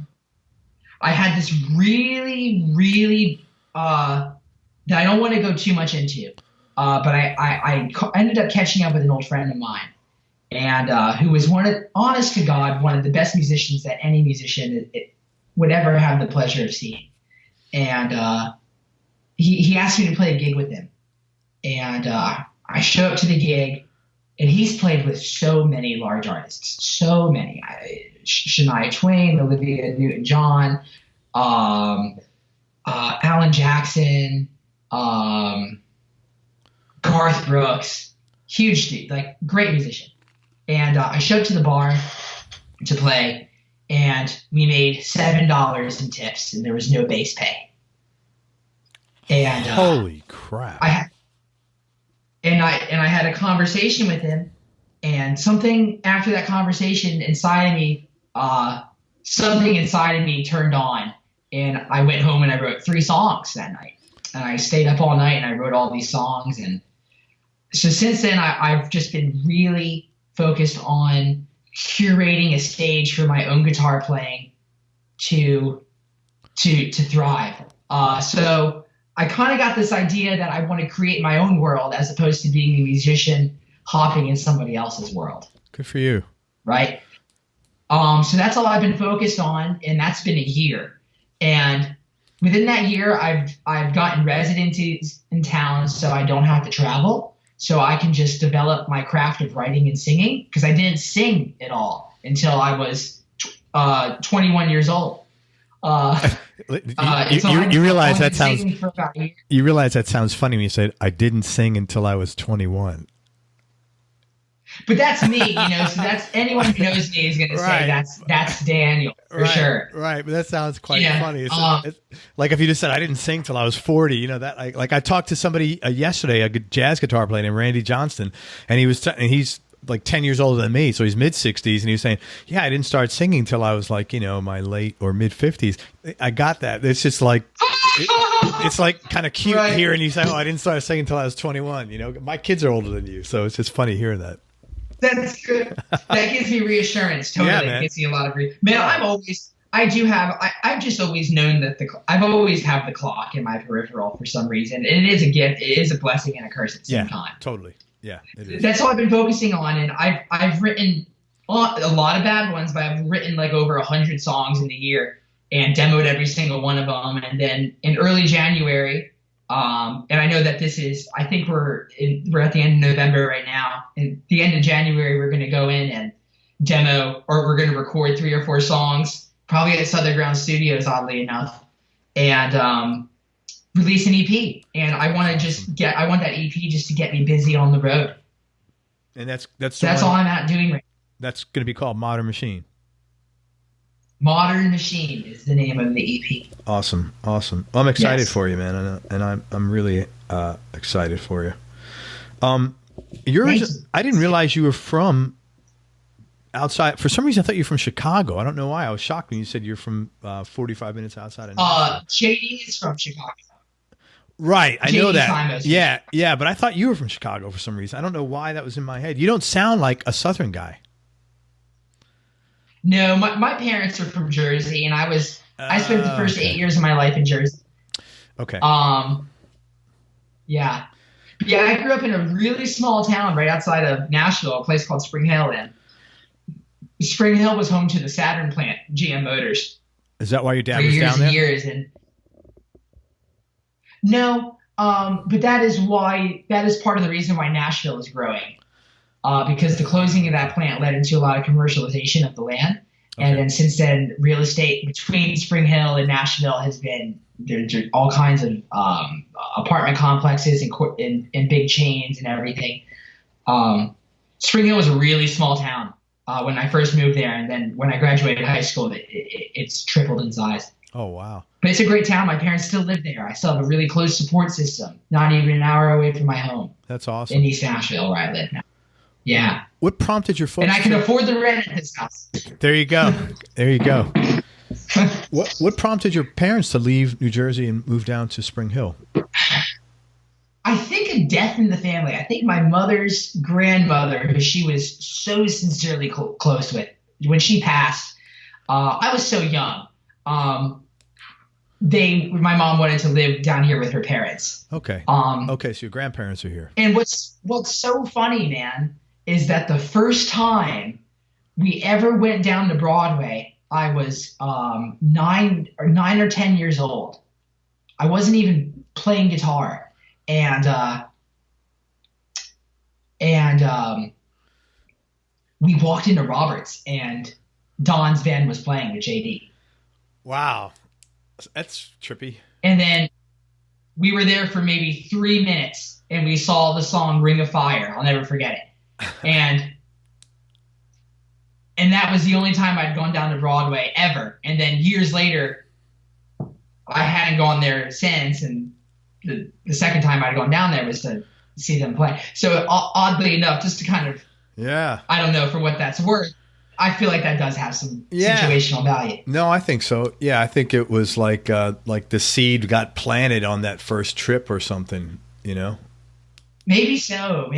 B: had this really that I don't want to go too much into, but I ended up catching up with an old friend of mine, and who was honest to God, one of the best musicians that any musician would ever have the pleasure of seeing. And he asked me to play a gig with him, and I show up to the gig, and he's played with so many large artists, so many. Shania Twain, Olivia Newton-John, Alan Jackson, Garth Brooks, huge dude, like great musician. And I showed up to the bar to play, and we made $7 in tips, and there was no base pay. And
A: holy crap!
B: I had a conversation with him, and something after that conversation inside of me, turned on, and I went home and I wrote 3 songs that night. And I stayed up all night and I wrote all these songs. And so since then, I've just been really focused on curating a stage for my own guitar playing to thrive. So I kind of got this idea that I want to create my own world as opposed to being a musician hopping in somebody else's world.
A: Good for you.
B: Right. So that's all I've been focused on, and that's been a year. And within that year, I've gotten residencies in town, so I don't have to travel. So I can just develop my craft of writing and singing, because I didn't sing at all until I was 21 years old.
A: You realize that sounds. You realize that sounds funny when you said I didn't sing until I was 21.
B: But that's me, So that's anyone who knows me is going to say that's Daniel for sure.
A: Right, but that sounds quite funny. It's like if you just said I didn't sing till I was 40. That like I talked to somebody yesterday, a jazz guitar player named Randy Johnston, and he's like 10 years older than me, so he's mid-60s, and he was saying, yeah, I didn't start singing till I was like, my late or mid-50s. I got that. It's just like, it's like kind of cute hearing you say, oh, I didn't start singing till I was 21. My kids are older than you, so it's just funny hearing that.
B: That's good. That gives me reassurance. Totally.
A: Yeah, man.
B: It gives me a lot of I've just always known that I've always had the clock in my peripheral for some reason. And it is a gift. It is a blessing and a curse at the same time.
A: Totally. Yeah, it is.
B: That's all I've been focusing on. And I've written a lot of bad ones, but I've written like over 100 songs in the year and demoed every single one of them. And then in early January, and I know that I think we're at the end of November right now. At the end of January, we're going to go in and demo, or we're going to record 3 or 4 songs, probably at Southern Ground Studios, oddly enough, and release an EP. And I want that EP just to get me busy on the road.
A: And that's
B: all I'm out doing right now.
A: That's going to be called Modern Machine.
B: Modern Machine is the name of the EP.
A: Awesome. Well, I'm excited for you, man, and I'm really excited for you. I didn't realize you were from outside. For some reason, I thought you were from Chicago. I don't know why. I was shocked when you said you're from 45 minutes outside of Nashville.
B: JD is from Chicago.
A: Right, I know that.
B: Simos.
A: Yeah, but I thought you were from Chicago for some reason. I don't know why that was in my head. You don't sound like a Southern guy.
B: No, my parents are from Jersey, and I spent the first 8 years of my life in Jersey.
A: Okay.
B: Yeah. I grew up in a really small town right outside of Nashville, a place called Spring Hill. And Spring Hill was home to the Saturn plant, GM Motors.
A: Is that why your dad was down there?
B: Years. No, but that is part of the reason why Nashville is growing. Because the closing of that plant led into a lot of commercialization of the land. Okay. And then since then, real estate between Spring Hill and Nashville has been there's all kinds of apartment complexes and big chains and everything. Spring Hill was a really small town. when I first moved there, and then when I graduated high school, it's tripled in size.
A: Oh, wow.
B: But it's a great town. My parents still live there. I still have a really close support system, not even an hour away from my home.
A: That's awesome.
B: In East Nashville, where I live now. Yeah.
A: What prompted your folks?
B: And I can afford the rent at this house.
A: There you go. There you go. What prompted your parents to leave New Jersey and move down to Spring Hill?
B: I think a death in the family. I think my mother's grandmother, who she was so sincerely close with, when she passed, I was so young. My mom wanted to live down here with her parents.
A: Okay. Okay, so your grandparents are here.
B: And what's so funny, man, is that the first time we ever went down to Broadway, I was 9 or 10 years old. I wasn't even playing guitar, and we walked into Roberts, and Don's band was playing with JD.
A: Wow. That's trippy.
B: And then we were there for maybe 3 minutes, and we saw the song Ring of Fire. I'll never forget it. And that was the only time I'd gone down to Broadway ever. And then years later, I hadn't gone there since. And the second time I'd gone down there was to see them play. So oddly enough, just to kind of, I don't know for what that's worth, I feel like that does have some situational value.
A: No, I think so. Yeah, I think it was like the seed got planted on that first trip or something, you know?
B: Maybe so.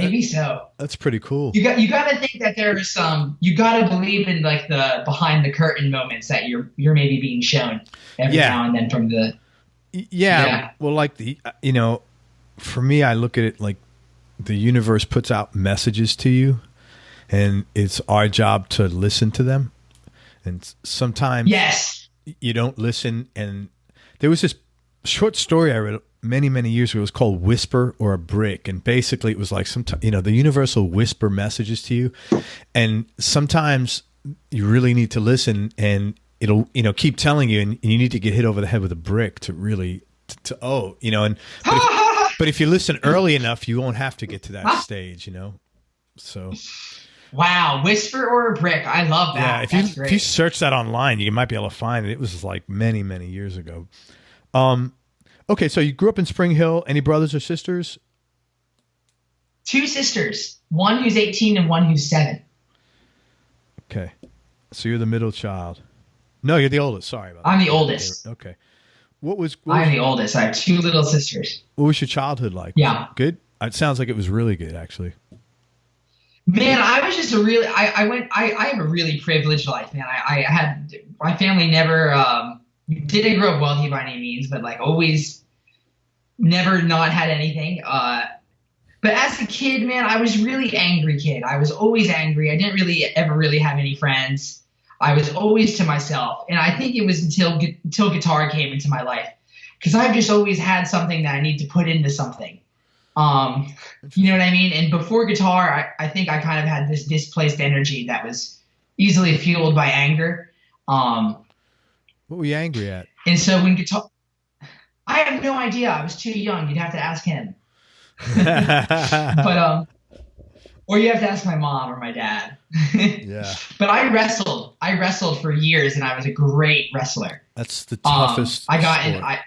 A: That's pretty cool.
B: You got to think that there are some. You got to believe in like the behind the curtain moments that you're maybe being shown every now and then from the.
A: Yeah. Well, like for me, I look at it like the universe puts out messages to you, and it's our job to listen to them. And sometimes you don't listen. And there was this short story I read many years ago. It was called Whisper or a Brick, and basically it was like the universe will whisper messages to you, and sometimes you really need to listen, and it'll keep telling you, and you need to get hit over the head with a brick to really but if you listen early enough, you won't have to get to that stage, so.
B: Wow, Whisper or a Brick. I love that.
A: Yeah, if you search that online, you might be able to find it. It was like many years ago. Okay, so you grew up in Spring Hill. Any brothers or sisters?
B: 2 sisters. One who's 18 and one who's 7.
A: Okay. So you're the middle child. No, you're the oldest. Sorry about that.
B: I'm the oldest.
A: Okay.
B: I'm the oldest. I have 2 little sisters.
A: What was your childhood like?
B: Yeah.
A: Good? It sounds like it was really good, actually.
B: Man, I was just I have a really privileged life, man. I had, my family never, didn't grow up wealthy by any means, but like always never not had anything. But as a kid, man, I was really angry kid. I was always angry. I didn't ever really have any friends. I was always to myself. And I think it was until guitar came into my life, because I've just always had something that I need to put into something. You know what I mean? And before guitar, I think I kind of had this displaced energy that was easily fueled by anger.
A: What were you angry at?
B: And so when guitar, I have no idea. I was too young. You'd have to ask him. But or you have to ask my mom or my dad.
A: Yeah.
B: But I wrestled for years, and I was a great wrestler.
A: That's the toughest.
B: I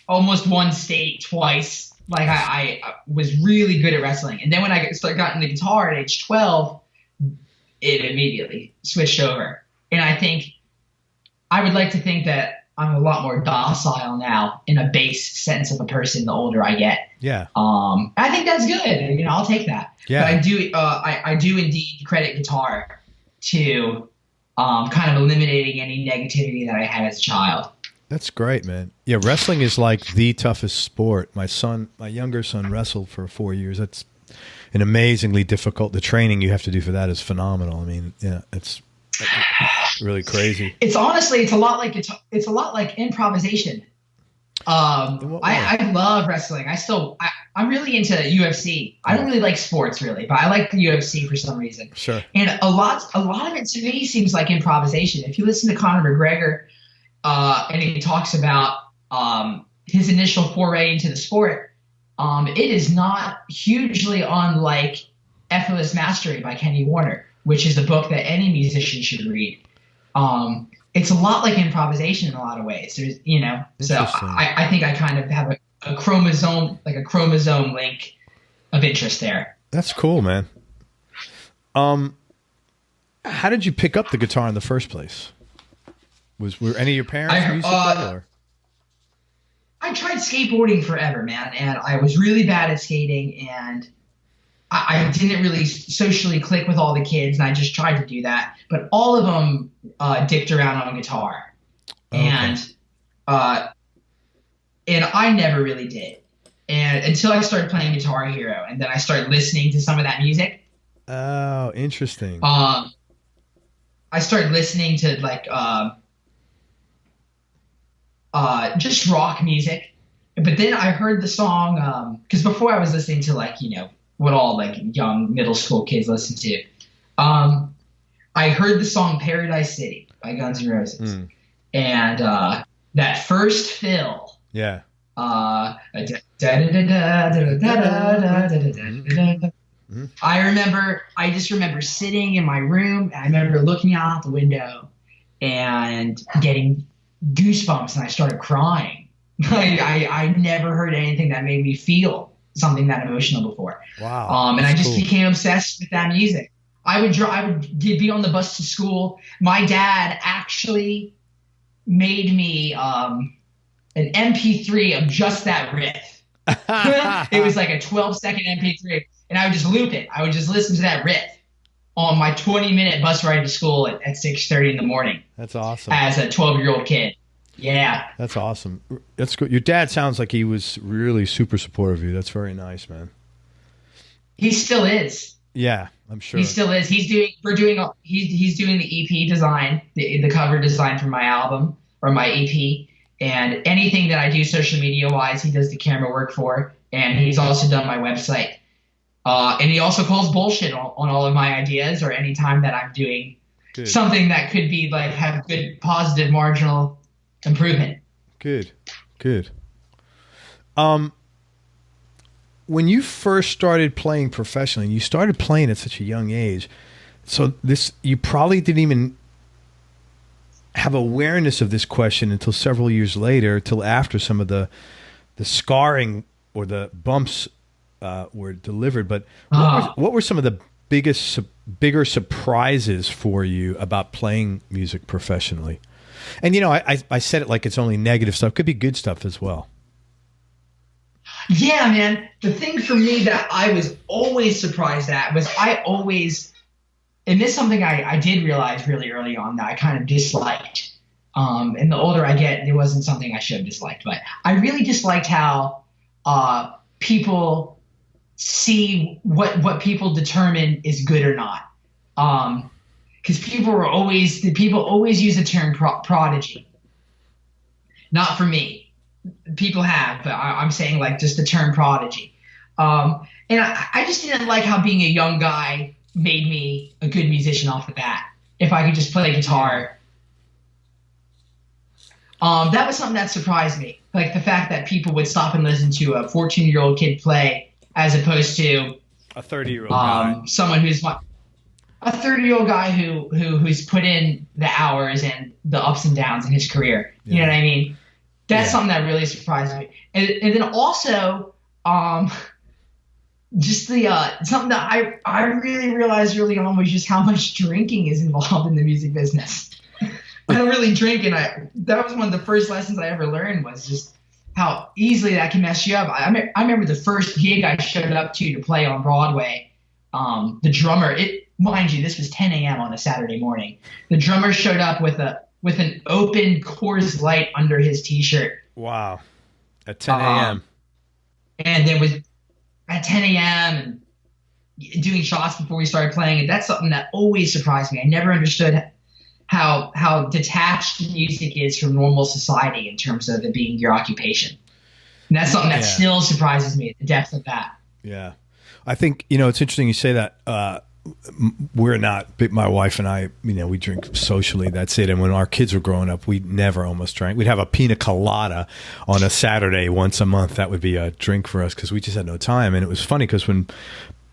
B: almost won state twice. Like I was really good at wrestling. And then when I got into guitar at age 12, it immediately switched over. And I would like to think that I'm a lot more docile now in a base sense of a person the older I get.
A: Yeah.
B: I think that's good. I'll take that.
A: Yeah.
B: But I do indeed credit guitar to kind of eliminating any negativity that I had as a child.
A: That's great, man. Yeah, wrestling is like the toughest sport. My younger son wrestled for 4 years. That's an amazingly difficult. The training you have to do for that is phenomenal. I mean, yeah, it's really crazy.
B: It's a lot like improvisation. I love wrestling. I'm really into UFC. I don't really like sports really, but I like the UFC for some reason.
A: Sure.
B: And a lot of it to me seems like improvisation. If you listen to Conor McGregor, and he talks about his initial foray into the sport, it is not hugely unlike Effortless Mastery by Kenny Warner, which is a book that any musician should read. It's a lot like improvisation in a lot of ways. There's, so I think I kind of have a chromosome link of interest there.
A: That's cool, man. How did you pick up the guitar in the first place? Were any of your parents musical?
B: I tried skateboarding forever, man, and I was really bad at skating, and I didn't really socially click with all the kids, and I just tried to do that. But all of them dicked around on guitar, and I never really did. And until I started playing Guitar Hero, and then I started listening to some of that music.
A: Oh, interesting.
B: I started listening to just rock music, but then I heard the song because before I was listening to what all young middle school kids listen to. I heard the song "Paradise City" by Guns N' Roses, and that first fill.
A: Yeah.
B: I just remember sitting in my room. I remember looking out the window and getting goosebumps, and I started crying. I never heard anything that made me feel something that emotional before.
A: Wow.
B: And I just became obsessed with that music. I would be on the bus to school. My dad actually made me an MP3 of just that riff. It was like a 12-second MP3, and I would just loop it. I would just listen to that riff on my 20-minute bus ride to school at 6:30 in the morning.
A: That's awesome.
B: As a 12-year-old kid. Yeah.
A: That's awesome. That's good. Your dad sounds like he was really super supportive of you. That's very nice, man.
B: He still is.
A: Yeah, I'm sure.
B: He still is. He's doing the EP design, the cover design for my album or my EP, and anything that I do social media wise, he does the camera work for, and he's also done my website. And he also calls bullshit on all of my ideas or any time that I'm doing something that could be have good positive marginal improvement. Good.
A: When you first started playing professionally, you started playing at such a young age. So you probably didn't even have awareness of this question until several years later, till after some of the scarring or the bumps were delivered. But what were some of the bigger surprises for you about playing music professionally? And I said it like it's only negative stuff. It could be good stuff as well.
B: Yeah, man. The thing for me that I was always surprised at was and this is something I did realize really early on that I kind of disliked. And the older I get, it wasn't something I should have disliked, but I really disliked how people see what people determine is good or not. Because people always use the term prodigy. Not for me. People have, but I'm saying just the term prodigy. And I just didn't like how being a young guy made me a good musician off the bat. If I could just play guitar. That was something that surprised me. Like the fact that people would stop and listen to a 14-year-old kid play as opposed to
A: a 30-year-old guy.
B: Someone who's a 30-year-old guy who's put in the hours and the ups and downs in his career. You know what I mean? That's something that really surprised me. And then also, just something that I really realized early on was just how much drinking is involved in the music business. I don't really drink, and that was one of the first lessons I ever learned was just how easily that can mess you up. I remember the first gig I showed up to play on Broadway. The drummer, mind you, this was 10 a.m. on a Saturday morning. The drummer showed up with an open Coors Light under his T-shirt.
A: Wow. At 10 a.m.
B: And then was at 10 a.m. and doing shots before we started playing. And that's something that always surprised me. I never understood how detached music is from normal society in terms of it being your occupation. And that's something that still surprises me, the depth of that.
A: Yeah. I think, it's interesting you say that. We're not, my wife and I, we drink socially. That's it. And when our kids were growing up, we never almost drank. We'd have a pina colada on a Saturday once a month. That would be a drink for us because we just had no time. And it was funny because when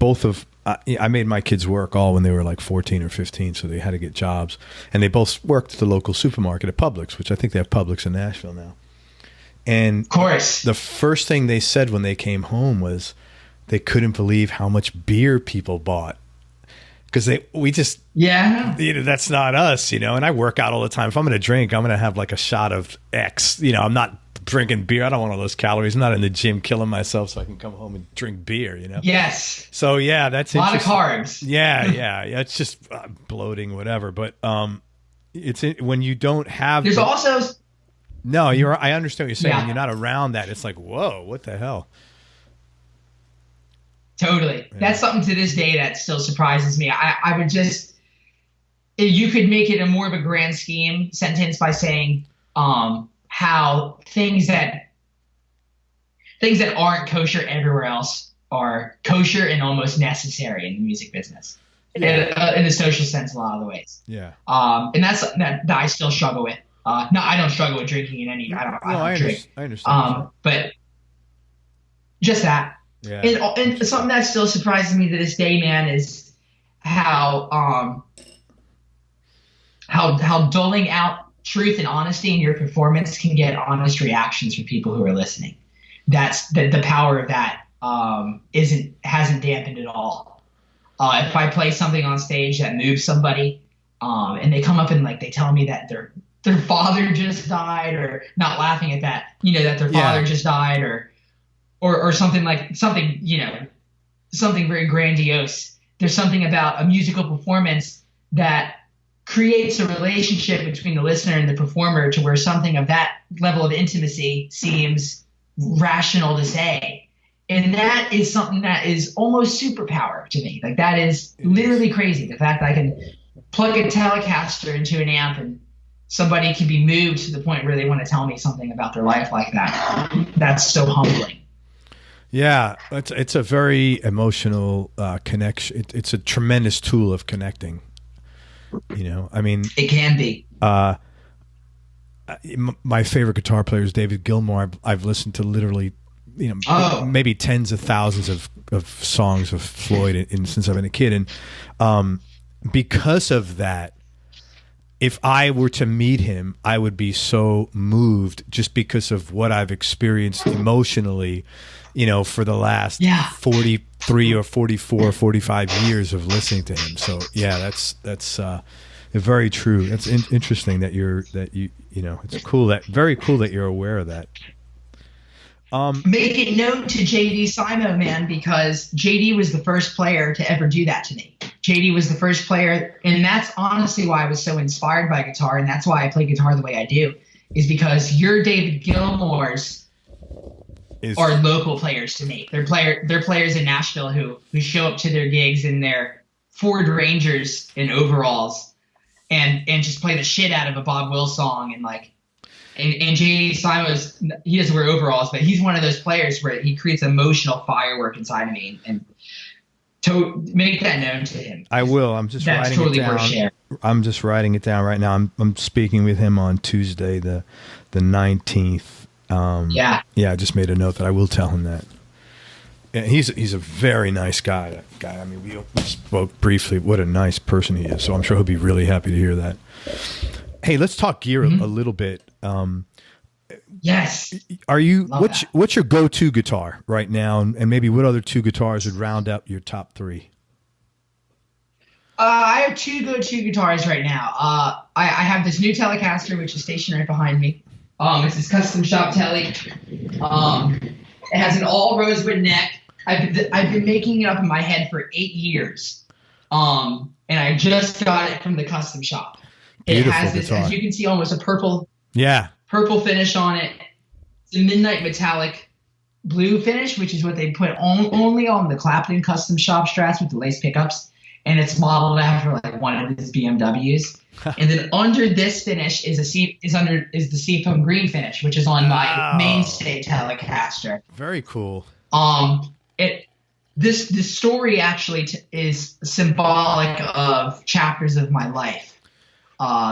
A: both of I made my kids work all when they were like 14 or 15, so they had to get jobs, and they both worked at the local supermarket at Publix, which I think they have Publix in Nashville now. And
B: Of course.
A: the first thing they said when they came home was they couldn't believe how much beer people bought. Because that's not us, and I work out all the time. If I'm going to drink, I'm going to have like a shot of X. I'm not drinking beer. I don't want all those calories. I'm not in the gym killing myself so I can come home and drink beer,
B: Yes.
A: So yeah, that's
B: a lot of carbs.
A: Yeah. It's just bloating, whatever. But when you don't have.
B: There's also.
A: No, I understand what you're saying.
B: Yeah.
A: When you're not around that, it's like, whoa, what the hell?
B: Totally. Yeah. That's something to this day that still surprises me. I would just, if you could make it a more of a grand scheme sentence by saying how things that aren't kosher everywhere else are kosher and almost necessary in the music business. Yeah. In the social sense, a lot of the ways.
A: Yeah.
B: And that's that I still struggle with. No, I don't struggle with drinking in any. I don't drink.
A: I understand.
B: But just that.
A: Yeah.
B: And something that still surprises me to this day, man, is how dulling out truth and honesty in your performance can get honest reactions from people who are listening. That's the power of that hasn't dampened at all. If I play something on stage that moves somebody, and they come up and they tell me that their father just died, or not laughing at that, that their father just died, or something something very grandiose. There's something about a musical performance that creates a relationship between the listener and the performer to where something of that level of intimacy seems rational to say. And that is something that is almost superpower to me. That is literally crazy. The fact that I can plug a Telecaster into an amp and somebody can be moved to the point where they want to tell me something about their life like that. That's so humbling.
A: Yeah, it's a very emotional connection. It's a tremendous tool of connecting. I mean,
B: it can be.
A: My favorite guitar player is David Gilmour. I've listened to literally, maybe tens of thousands of songs of Floyd since I've been a kid, and because of that, if I were to meet him, I would be so moved just because of what I've experienced emotionally, for the last 43 or 44, 45 years of listening to him. So yeah, that's very true. That's interesting that it's very cool that you're aware of that.
B: Make it known to JD Simo, man, because JD was the first player to ever do that to me. JD was the first player, and that's honestly why I was so inspired by guitar, and that's why I play guitar the way I do, is because your David Gilmour's are local players to me. They're players in Nashville who show up to their gigs in their Ford Rangers in overalls and just play the shit out of a Bob Wills song and JD Simo's, he doesn't wear overalls, but he's one of those players where he creates emotional firework inside of me, and to make that known to him.
A: I will. I'm just writing it down. I'm just writing it down right now. I'm speaking with him on Tuesday, the 19th. I just made a note that I will tell him that. And he's a very nice guy. That guy. I mean, we spoke briefly. What a nice person he is. So I'm sure he'll be really happy to hear that. Hey, let's talk gear a little bit.
B: Yes.
A: Are you? What's your go-to guitar right now, and maybe what other two guitars would round out your top three?
B: I have two go-to guitars right now. I have this new Telecaster, which is stationed right behind me. It's this custom shop Tele. It has an all rosewood neck. I've been making it up in my head for 8 years. And I just got it from the custom shop.
A: Beautiful
B: it has this,
A: guitar.
B: as you can see, almost a purple finish on it. It's a midnight metallic blue finish, which is what they put only on the Clapton custom shop Strats with the lace pickups. And it's modeled after one of his BMWs. And then under this finish is the seafoam green finish, which is on my mainstay Telecaster.
A: Very cool.
B: This story actually is symbolic of chapters of my life.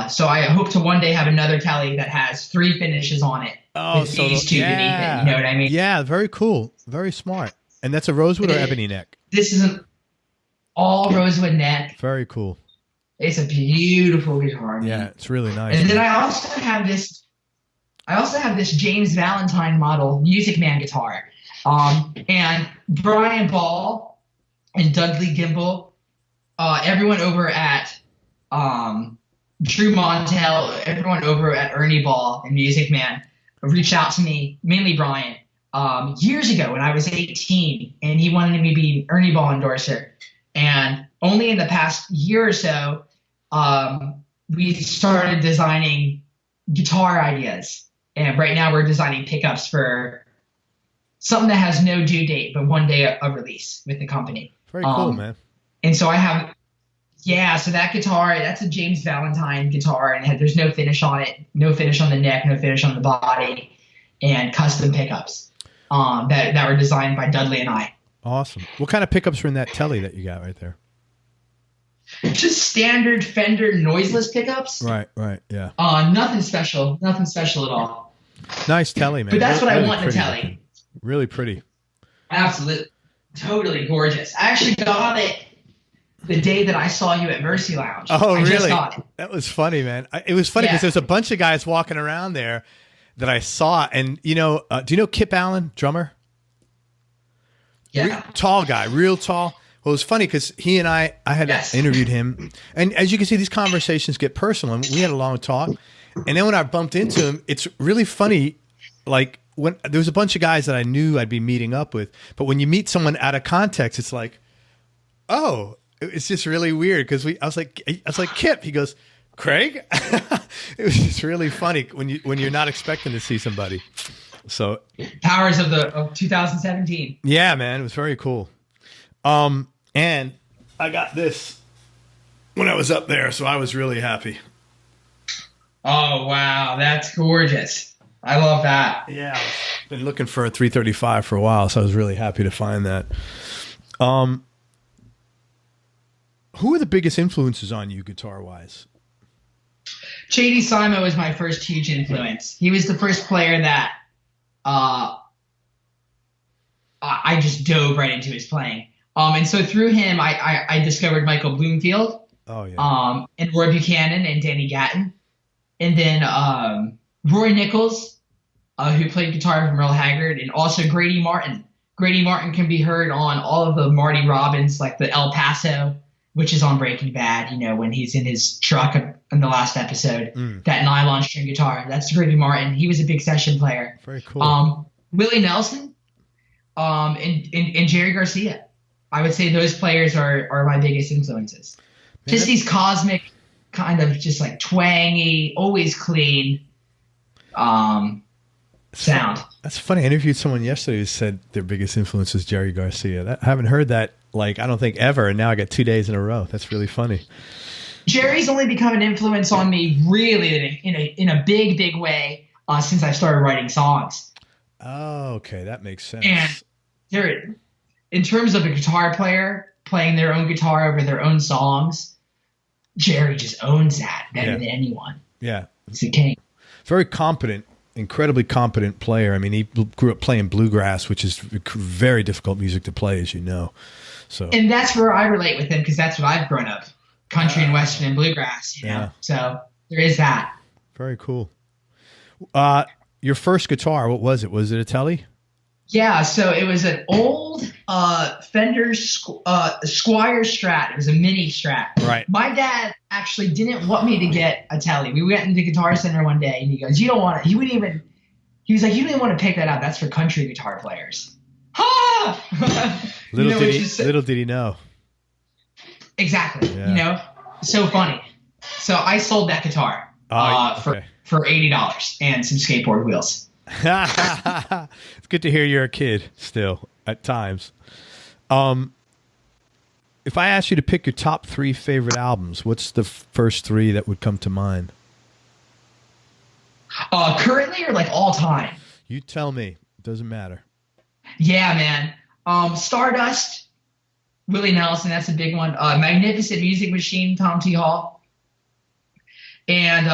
B: So I hope to one day have another Tele that has 3 finishes on it. With these two beneath it. You know what I mean?
A: Yeah, very cool. Very smart. And that's a rosewood or ebony neck?
B: This is all rosewood neck.
A: Very cool.
B: It's a beautiful guitar, man.
A: Yeah, it's really nice.
B: And then I also have this James Valentine model Music Man guitar. And Brian Ball and Dudley Gimble, everyone over at Drew Montel, everyone over at Ernie Ball and Music Man reached out to me, mainly Brian, years ago when I was 18, and he wanted me to be an Ernie Ball endorser. And only in the past year or so, we started designing guitar ideas. And right now we're designing pickups for something that has no due date, but one day of release with the company.
A: Very cool, man.
B: And so I have, so that guitar, that's a James Valentine guitar, and there's no finish on it, no finish on the neck, no finish on the body, and custom pickups that were designed by Dudley and I.
A: Awesome. What kind of pickups are in that telly that you got right there?
B: Just standard Fender noiseless pickups.
A: Right, yeah.
B: Nothing special at all.
A: Nice telly, man.
B: But that's what
A: really
B: I want in a telly.
A: Looking. Really pretty.
B: Absolutely. Totally gorgeous. I actually got it the day that I saw you at Mercy Lounge.
A: Oh,
B: I
A: really?
B: just got it.
A: That was funny, man. It was funny because there's a bunch of guys walking around there that I saw. And, do you know Kip Allen, drummer?
B: Yeah.
A: Tall guy, real tall. Well, it was funny because he and I had interviewed him. And as you can see, these conversations get personal. And we had a long talk. And then when I bumped into him, it's really funny. Like, when there was a bunch of guys that I knew I'd be meeting up with. But when you meet someone out of context, it's like, oh, it's just really weird. Because I was like, Kip. He goes, Craig? It was just really funny when you're not expecting to see somebody. So
B: powers of 2017.
A: Yeah, man, it was very cool. And I got this when I was up there, so I was really happy.
B: Oh wow, that's gorgeous. I love that.
A: Yeah, I've been looking for a 335 for a while, so I was really happy to find that. Who are the biggest influences on you guitar-wise?
B: J.D. Simo was my first huge influence. He was the first player that I just dove right into his playing. And so through him, I discovered Michael Bloomfield.
A: Oh yeah.
B: And Roy Buchanan and Danny Gatton. And then Roy Nichols, who played guitar from Merle Haggard, and also Grady Martin. Grady Martin can be heard on all of the Marty Robbins, like the El Paso, which is on Breaking Bad, when he's in his truck in the last episode, that nylon string guitar. That's Grady Martin. He was a big session player.
A: Very cool.
B: Willie Nelson and Jerry Garcia. I would say those players are my biggest influences. Man, just these cosmic, kind of just like twangy, always clean sound.
A: That's funny. I interviewed someone yesterday who said their biggest influence is Jerry Garcia. I haven't heard that, I don't think ever, and now I got 2 days in a row. That's really funny.
B: Jerry's only become an influence on me really in a big way since I started writing songs.
A: Oh, okay. That makes sense.
B: And in terms of a guitar player playing their own guitar over their own songs, Jerry just owns that better than anyone.
A: Yeah.
B: He's a king.
A: Very competent, incredibly competent player. I mean, he grew up playing bluegrass, which is very difficult music to play, as you know. So,
B: and that's where I relate with him because that's what I've grown up, country and western and bluegrass. So there is that.
A: Very cool. Your first guitar, what was it? Was it a Tele?
B: Yeah, so it was an old Fender Squire Strat. It was a mini Strat.
A: Right.
B: My dad actually didn't want me to get a Tele. We went into Guitar Center one day, and he goes, "You don't want it." He was like, "You didn't want to pick that up. That's for country guitar players." Ha!
A: Little did he know.
B: Exactly. Yeah. So funny. So I sold that guitar for $80 and some skateboard wheels.
A: It's good to hear you're a kid still at times. If I asked you to pick your top 3 favorite albums, what's the first 3 that would come to mind?
B: Currently or all time?
A: You tell me. It doesn't matter.
B: Yeah, man. Stardust, Willie Nelson, that's a big one. Magnificent Music Machine, Tom T. Hall. And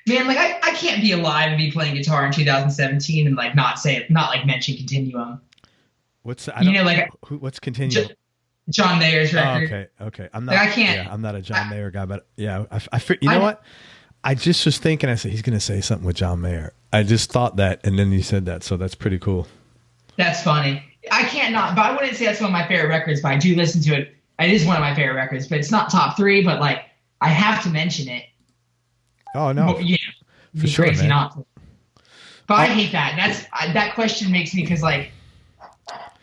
B: man, I can't be alive and be playing guitar in 2017 and not mention Continuum.
A: What's
B: what's
A: Continuum?
B: John Mayer's
A: Oh,
B: record.
A: okay. I'm
B: Like,
A: not.
B: I can't.
A: Yeah, I'm not a John
B: I,
A: Mayer guy, but yeah, you know what? I just was thinking. I said he's going to say something with John Mayer. I just thought that, and then you said that, so that's pretty cool.
B: That's funny. I can't not, but I wouldn't say that's one of my favorite records. But I do listen to it. It is one of my favorite records, but it's not top three. But like, I have to mention it.
A: Oh no,
B: But, you know, it'd
A: for
B: be
A: sure,
B: crazy
A: man.
B: not to. But I hate that. That question makes me because like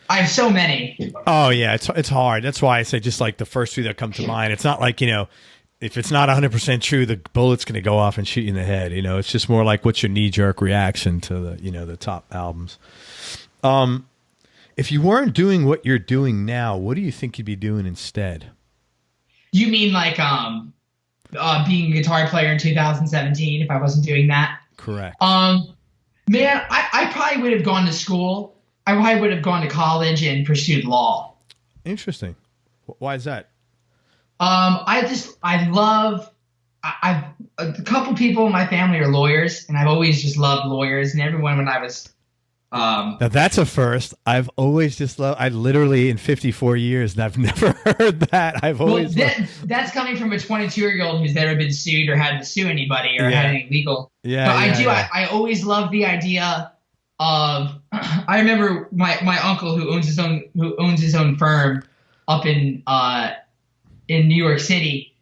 B: I have so many.
A: Oh yeah, it's hard. That's why I say just like the first few that come to mind. It's not like if it's not 100% true, the bullet's going to go off and shoot you in the head. It's just more like what's your knee jerk reaction to the top albums. If you weren't doing what you're doing now, what do you think you'd be doing instead?
B: You mean like being a guitar player in 2017 if I wasn't doing that?
A: Correct.
B: Man, I probably would have gone to school. I probably would have gone to college and pursued law.
A: Interesting. Why is that?
B: I love. I've a couple people in my family are lawyers, and I've always just loved lawyers. And everyone when I was.
A: Now that's a first. I've always just loved. I literally in 54 years, and I've never heard that. I've always.
B: That's coming from a 22-year-old who's never been sued or had to sue anybody or had any legal.
A: Yeah,
B: but
A: yeah,
B: I do.
A: yeah.
B: I always love the idea of. I remember my uncle who owns his own firm up in New York City.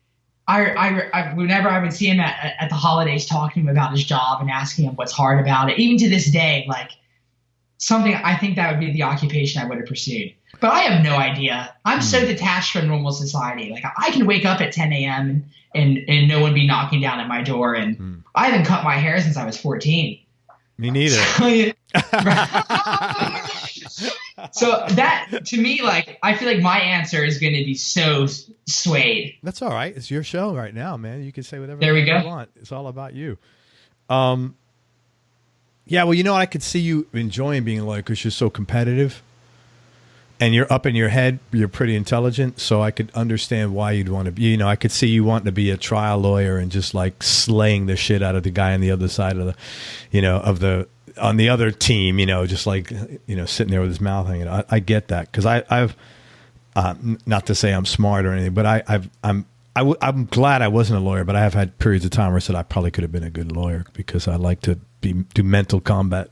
B: I whenever I would see him at the holidays talking about his job and asking him what's hard about it, even to this day, like something I think that would be the occupation I would have pursued. But I have no idea. I'm so detached from normal society. Like I can wake up at 10 a.m. and no one be knocking down at my door. And I haven't cut my hair since I was 14.
A: Me neither.
B: So that to me, like I feel like my answer is going to be so swayed.
A: That's all right. It's your show right now, man. You can say whatever
B: There we
A: you
B: go.
A: want. It's all about you. Yeah, well, I could see you enjoying being a lawyer because you're so competitive and you're up in your head. You're pretty intelligent. So I could understand why you'd want to be, I could see you wanting to be a trial lawyer and just like slaying the shit out of the guy on the other side of on the other team, just like, sitting there with his mouth hanging out. I get that. Cause I've, not to say I'm smart or anything, but I'm glad I wasn't a lawyer, but I have had periods of time where I said I probably could have been a good lawyer because I like to do mental combat.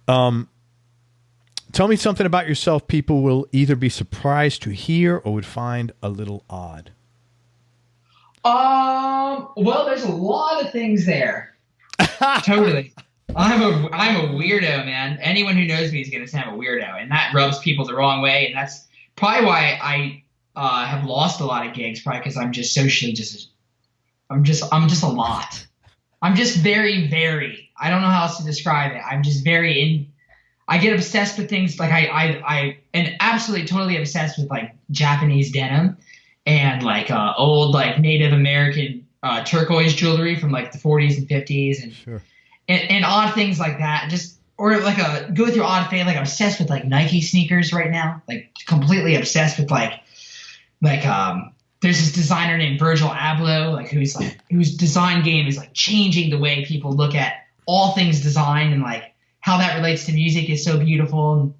A: Tell me something about yourself people will either be surprised to hear or would find a little odd.
B: Well, there's a lot of things there. Totally. I'm a weirdo, man. Anyone who knows me is going to say I'm a weirdo, and that rubs people the wrong way, and that's probably why I have lost a lot of gigs, probably because I'm just socially I'm just a lot. I'm just very, very. I don't know how else to describe it. I'm just I get obsessed with things like I am absolutely totally obsessed with like Japanese denim and like old like Native American turquoise jewelry from like the 40s and 50s and
A: Sure.
B: and odd things like that. Just or like go through odd phase. Like I'm obsessed with like Nike sneakers right now. Like completely obsessed with like there's this designer named Virgil Abloh, like whose design game is like changing the way people look at all things design and like how that relates to music is so beautiful and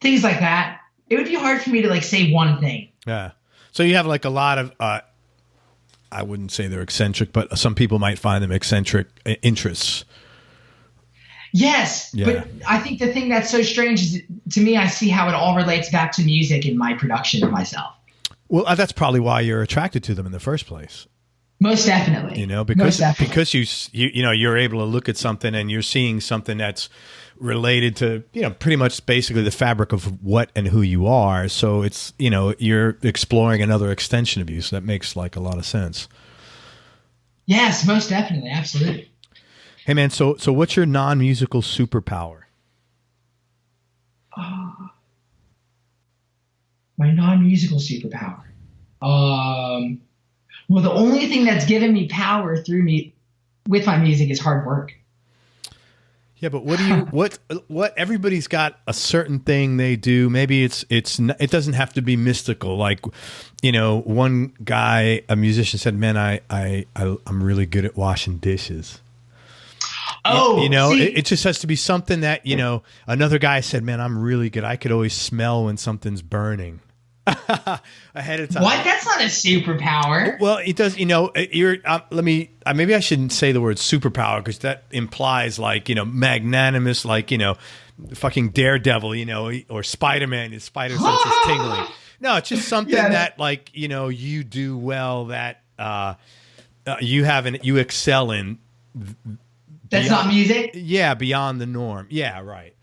B: things like that. It would be hard for me to like say one thing.
A: Yeah. So you have like a lot of, I wouldn't say they're eccentric, but some people might find them eccentric interests.
B: Yes.
A: Yeah.
B: But I think the thing that's so strange is to me, I see how it all relates back to music and my production of myself.
A: Well, that's probably why you're attracted to them in the first place.
B: Most definitely.
A: Because you're able to look at something and you're seeing something that's related to, pretty much basically the fabric of what and who you are. So it's, you're exploring another extension of you. So that makes like a lot of sense.
B: Yes, most definitely. Absolutely.
A: Hey man, so what's your non-musical superpower?
B: My non-musical superpower. Well, the only thing that's given me power through me with my music is hard work.
A: Yeah, but what everybody's got a certain thing they do. Maybe it doesn't have to be mystical. Like, one guy, a musician said, "Man, I'm really good at washing dishes."
B: Oh,
A: it just has to be something that, another guy said, "Man, I'm really good. I could always smell when something's burning." ahead of time.
B: What? That's not a superpower.
A: Well, it does. You're. Let me. Maybe I shouldn't say the word superpower because that implies like magnanimous, like fucking Daredevil, or Spider-Man. His spider sense is tingling. No, it's just something that like you do well that you excel in.
B: That's not music?
A: Yeah, beyond the norm. Yeah, right.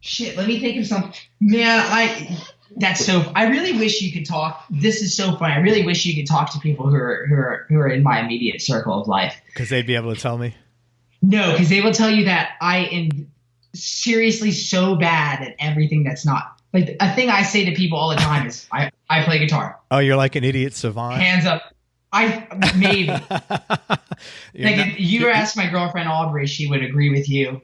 B: Shit, let me think of something. Man, I really wish you could talk. This is so funny. I really wish you could talk to people who are in my immediate circle of life.
A: Because they'd be able to tell me?
B: No, because they will tell you that I am seriously so bad at everything that's not. Like, a thing I say to people all the time is, I play guitar.
A: Oh, you're like an idiot savant?
B: Hands up. Maybe. If you were asked my girlfriend Aubrey, she would agree with you.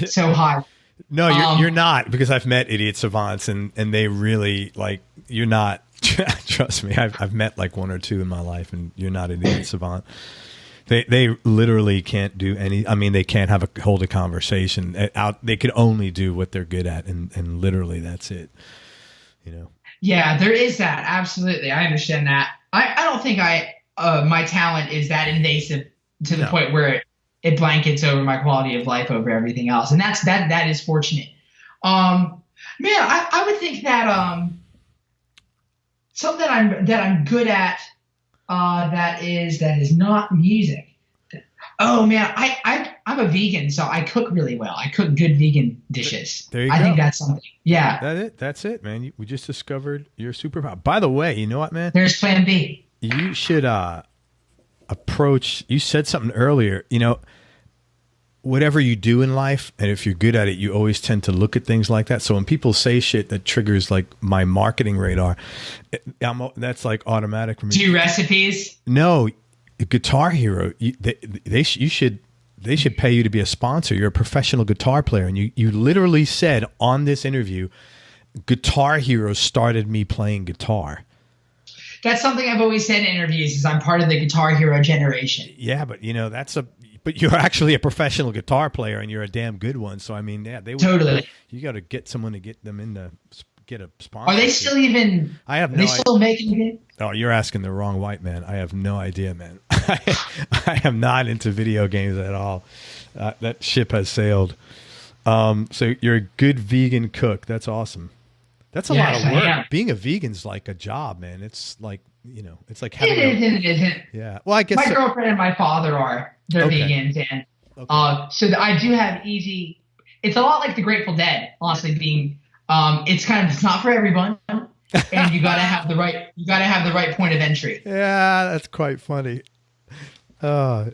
B: So high.
A: No, you're not, because I've met idiot savants and they really like, you're not. Trust me, I've met like one or two in my life, and you're not an idiot savant. They literally can't do any. I mean, they can't hold a conversation out. They could only do what they're good at, and literally that's it.
B: Yeah, there is that. Absolutely, I understand that. I don't think my talent is that invasive to the point where it blankets over my quality of life over everything else, and that is fortunate. Man, I would think that something that I'm good at that is not music. Oh man, I'm a vegan, so I cook really well. I cook good vegan dishes.
A: There you go.
B: I think that's something. Yeah.
A: That's it, man. We just discovered your superpower. By the way, you know what, man?
B: There's plan B.
A: You should approach. You said something earlier. Whatever you do in life, and if you're good at it, you always tend to look at things like that. So when people say shit that triggers like my marketing radar, that's like automatic for me.
B: Do recipes?
A: No, Guitar Hero. They should pay you to be a sponsor. You're a professional guitar player, and you literally said on this interview, Guitar Hero started me playing guitar.
B: That's something I've always said in interviews. Is I'm part of the Guitar Hero generation.
A: Yeah, but but you're actually a professional guitar player, and you're a damn good one. So I mean, yeah, they would,
B: totally.
A: You got to get someone to get them in to get a sponsor.
B: Are they still even?
A: I have no. Are they
B: still making it?
A: Oh, you're asking the wrong white man. I have no idea, man. I am not into video games at all. That ship has sailed. So you're a good vegan cook. That's awesome. That's a lot of work. Being a vegan's like a job, man. It's like it's like having.
B: It isn't.
A: Yeah. Well, I guess
B: my girlfriend and my father are. They're vegans, and so I do have easy. It's a lot like the Grateful Dead, honestly. Being, it's not for everyone, and you gotta have the right point of entry.
A: Yeah, that's quite funny. Do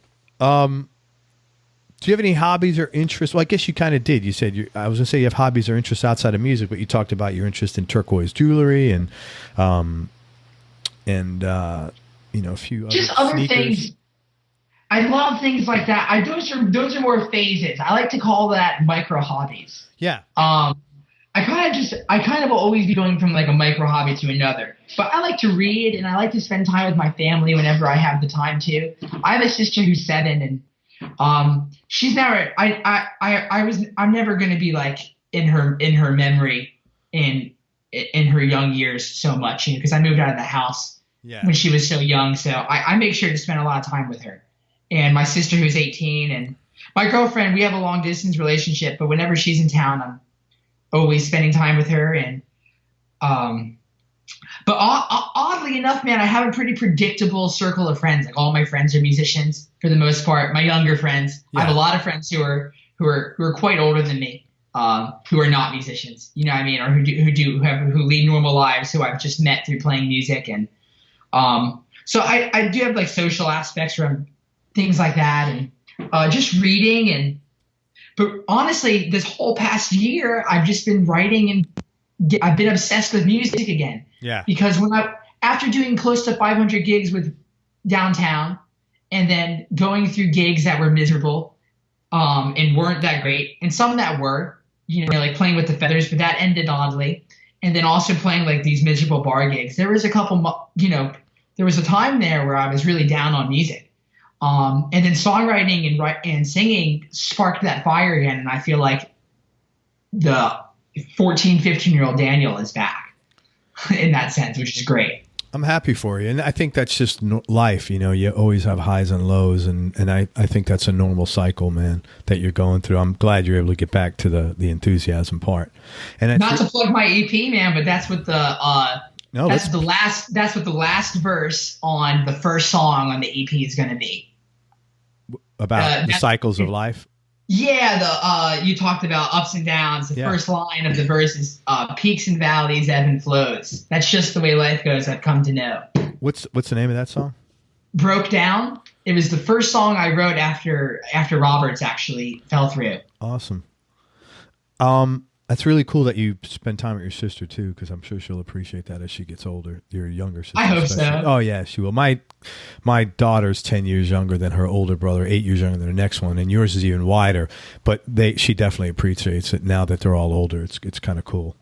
A: you have any hobbies or interests? Well, I guess you kind of did. You said I was gonna say you have hobbies or interests outside of music, but you talked about your interest in turquoise jewelry and a few
B: just
A: other
B: sneakers.
A: Things.
B: I love things like that. Those are more phases. I like to call that micro hobbies.
A: Yeah.
B: I kind of always be going from like a micro hobby to another. But I like to read, and I like to spend time with my family whenever I have the time to. I have a sister who's 7, and she's never. I'm never going to be like in her memory in her young years so much, because I moved out of the house when she was so young. So I make sure to spend a lot of time with her. And my sister who's 18, and my girlfriend, we have a long distance relationship, but whenever she's in town, I'm always spending time with her. And, but oddly enough, man, I have a pretty predictable circle of friends. Like, all my friends are musicians for the most part. My younger friends, I have a lot of friends who are quite older than me, who are not musicians, you know what I mean? Or who lead normal lives, who I've just met through playing music. And, so I do have like social aspects around things like that, and just reading. But honestly, this whole past year, I've just been writing, and I've been obsessed with music again.
A: Yeah.
B: Because after doing close to 500 gigs with downtown, and then going through gigs that were miserable, and weren't that great, and some that were, like playing with the Feathers, but that ended oddly, and then also playing like these miserable bar gigs. There was there was a time there where I was really down on music. And then songwriting and singing sparked that fire again. And I feel like the 14, 15-year-old Daniel is back in that sense, which is great.
A: I'm happy for you. And I think that's just life. You always have highs and lows. And I think that's a normal cycle, man, that you're going through. I'm glad you're able to get back to the enthusiasm part. And
B: not to plug my EP, man, but that's what that's what the last verse on the first song on the EP is going to be.
A: About the cycles of life.
B: Yeah, you talked about ups and downs. The first line of the verse is peaks and valleys, ebb and flows. That's just the way life goes, I've come to know.
A: What's the name of that song?
B: Broke Down. It was the first song I wrote after Roberts actually fell through.
A: Awesome. That's really cool that you spend time with your sister too, because I'm sure she'll appreciate that as she gets older. Your younger sister.
B: I hope so.
A: Oh yeah, she will. My daughter's 10 years younger than her older brother, 8 years younger than the next one, and yours is even wider. But she definitely appreciates it now that they're all older. It's kind of cool.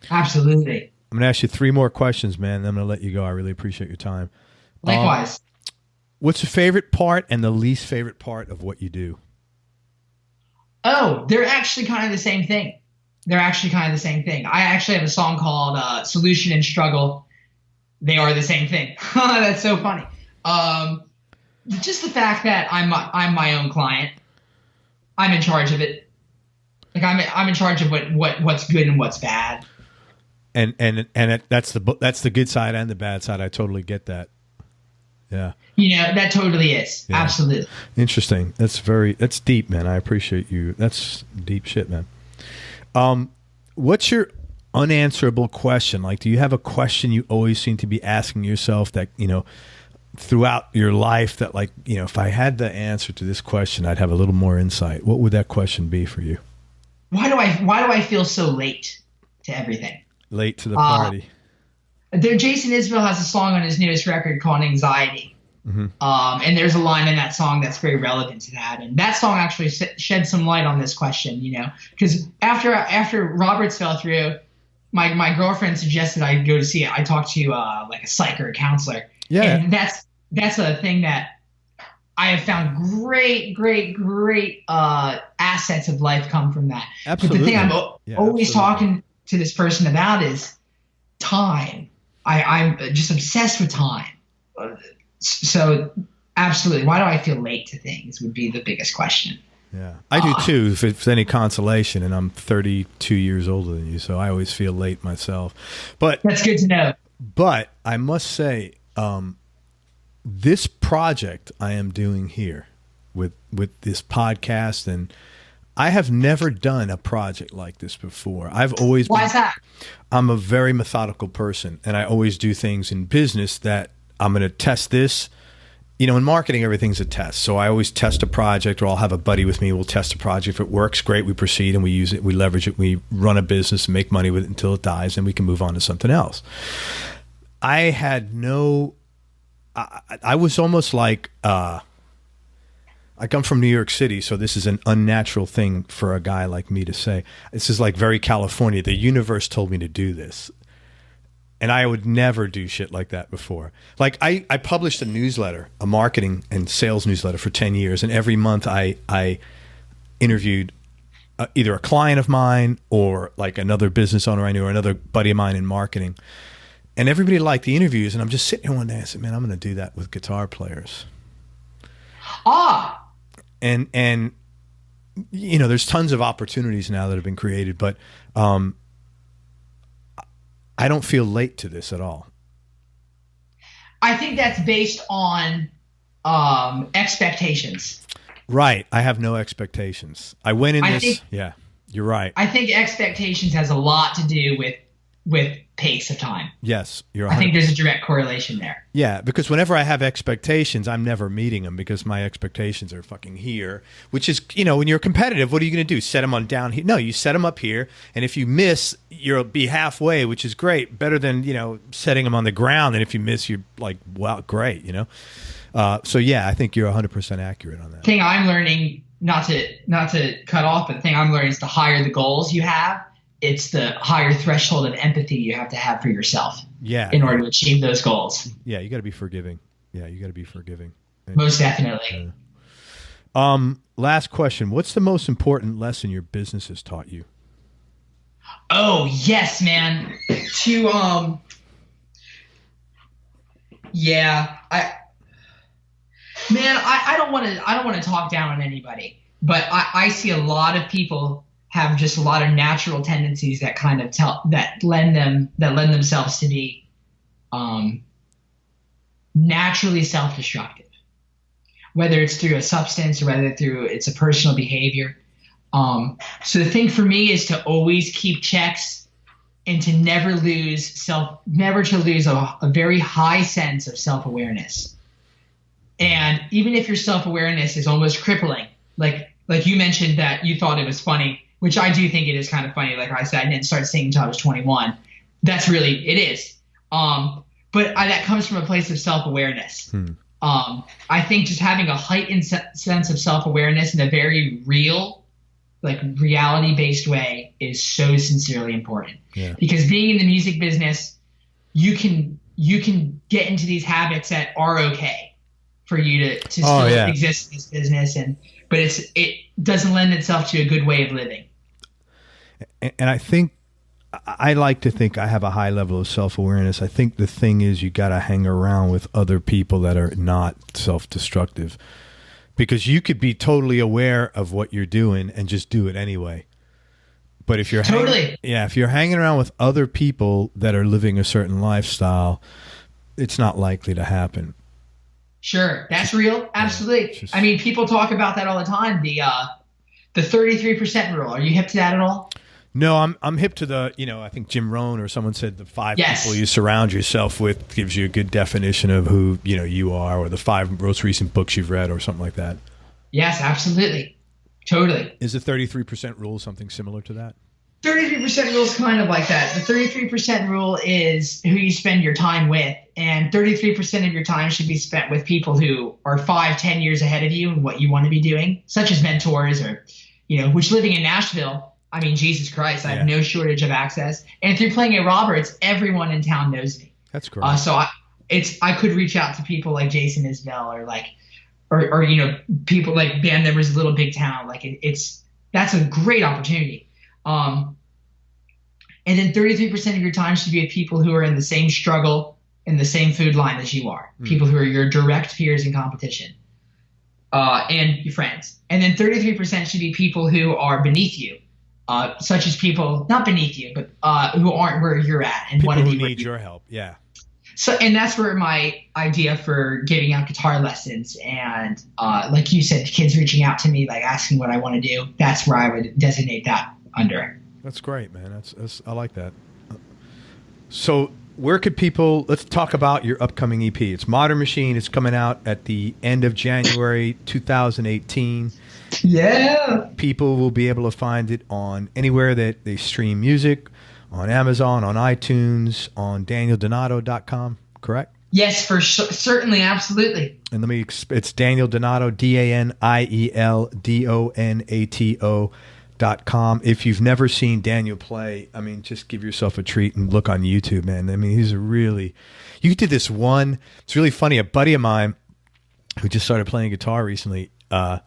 B: Absolutely.
A: I'm gonna ask you 3 more questions, man. And I'm gonna let you go. I really appreciate your time.
B: Likewise.
A: What's your favorite part and the least favorite part of what you do?
B: Oh, they're actually kind of the same thing. I actually have a song called Solution and Struggle. They are the same thing. That's so funny. Just the fact that I'm my own client. I'm in charge of it. Like I'm in charge of what's good and what's bad.
A: And that's the good side and the bad side. I totally get that. Yeah.
B: That totally is. Yeah. Absolutely.
A: Interesting. That's deep, man. I appreciate you. That's deep shit, man. What's your unanswerable question? Like, do you have a question you always seem to be asking yourself that, throughout your life that like, if I had the answer to this question, I'd have a little more insight. What would that question be for you?
B: Why do I feel so late to everything?
A: Late to the party.
B: Jason Isbell has a song on his newest record called Anxiety. Mm-hmm. And there's a line in that song that's very relevant to that. And that song actually shed some light on this question, because after Roberts fell through, my girlfriend suggested I go to see it. I talked to like a psych or a counselor. Yeah. And that's a thing that I have found great assets of life come from that.
A: Absolutely.
B: But the thing I'm always talking to this person about is time. I'm just obsessed with time. So absolutely. Why do I feel late to things would be the biggest question.
A: Yeah, I do too, if it's any consolation, and I'm 32 years older than you, so I always feel late myself. But
B: that's good to know.
A: But I must say, this project I am doing here with this podcast, and I have never done a project like this before. Why is that? I'm a very methodical person, and I always do things in business that I'm going to test this. In marketing, everything's a test. So I always test a project, or I'll have a buddy with me. We'll test a project. If it works, great. We proceed and we use it. We leverage it. We run a business and make money with it until it dies, and we can move on to something else. I was almost like, I come from New York City, so this is an unnatural thing for a guy like me to say. This is like very California. The universe told me to do this. And I would never do shit like that before. Like I published a newsletter, a marketing and sales newsletter for 10 years. And every month I interviewed either a client of mine or like another business owner I knew or another buddy of mine in marketing. And everybody liked the interviews. And I'm just sitting here one day and I said, man, I'm going to do that with guitar players. And there's tons of opportunities now that have been created, but I don't feel late to this at all.
B: I think that's based on expectations.
A: Right. I have no expectations. I went in yeah, you're right.
B: I think expectations has a lot to do with pace of time.
A: Yes,
B: I think there's a direct correlation there.
A: Yeah, because whenever I have expectations, I'm never meeting them because my expectations are fucking here, which is, when you're competitive, what are you going to do? Set them on down here? No, you set them up here, and if you miss, you'll be halfway, which is great. Better than, setting them on the ground, and if you miss, you're like, wow, great, So yeah, I think you're 100% accurate on that.
B: The thing I'm learning, not to cut off, but the thing I'm learning is the higher the goals you have, it's the higher threshold of empathy you have to have for yourself.
A: Yeah.
B: In order to achieve those goals.
A: Yeah, you got to be forgiving.
B: Most definitely.
A: Last question. What's the most important lesson your business has taught you?
B: Oh yes, man. To yeah, I don't want to talk down on anybody, but I see a lot of people have just a lot of natural tendencies that kind of lend themselves to be naturally self-destructive, whether it's through a substance or whether through it's a personal behavior. So the thing for me is to always keep checks and to never to lose a very high sense of self-awareness. And even if your self-awareness is almost crippling, like you mentioned that you thought it was funny, which I do think it is kind of funny. Like I said, I didn't start singing until I was 21. It is. But that comes from a place of self-awareness. I think just having a heightened sense of self-awareness in a very real, like reality-based way is so sincerely important. Yeah. Because being in the music business, you can get into these habits that are okay for you to still exist in this business, but it doesn't lend itself to a good way of living.
A: And I think I like to think I have a high level of self-awareness. I think the thing is you got to hang around with other people that are not self-destructive, because you could be totally aware of what you're doing and just do it anyway. But if you're if you're hanging around with other people that are living a certain lifestyle, it's not likely to happen.
B: Sure, that's real. Absolutely. I mean, people talk about that all the time. The 33% rule. Are you hip to that at all?
A: No, I'm hip to the, I think Jim Rohn or someone said the 5 people you surround yourself with gives you a good definition of who, you are, or the 5 most recent books you've read or something like that.
B: Yes, absolutely. Totally.
A: Is the 33% rule something similar to that?
B: 33% rule is kind of like that. The 33% rule is who you spend your time with, and 33% of your time should be spent with people who are 5-10 years ahead of you in what you want to be doing, such as mentors or, which living in Nashville, I mean, Jesus Christ, I have no shortage of access. And through playing at Roberts, everyone in town knows me.
A: That's great.
B: So I could reach out to people like Jason Isbell or people like band members of Little Big Town. Like that's a great opportunity. And then 33% of your time should be with people who are in the same struggle, in the same food line as you are. People who are your direct peers in competition, and your friends. And then 33% should be people who are beneath you. Such as people not beneath you, but who aren't where you're at and
A: people
B: want to
A: who
B: be
A: need your help. Yeah.
B: So, and that's where my idea for giving out guitar lessons and, like you said, kids reaching out to me, like asking what I want to do. That's where I would designate that under.
A: That's great, man. I like that. So, where could people? Let's talk about your upcoming EP. It's Modern Machine. It's coming out at the end of January 2018.
B: Yeah.
A: People will be able to find it on anywhere that they stream music, on Amazon, on iTunes, on DanielDonato.com, correct?
B: Yes, certainly, absolutely.
A: And it's Daniel Donato, DanielDonato.com. If you've never seen Daniel play, I mean, just give yourself a treat and look on YouTube, man. I mean, you did this one, it's really funny. A buddy of mine who just started playing guitar recently,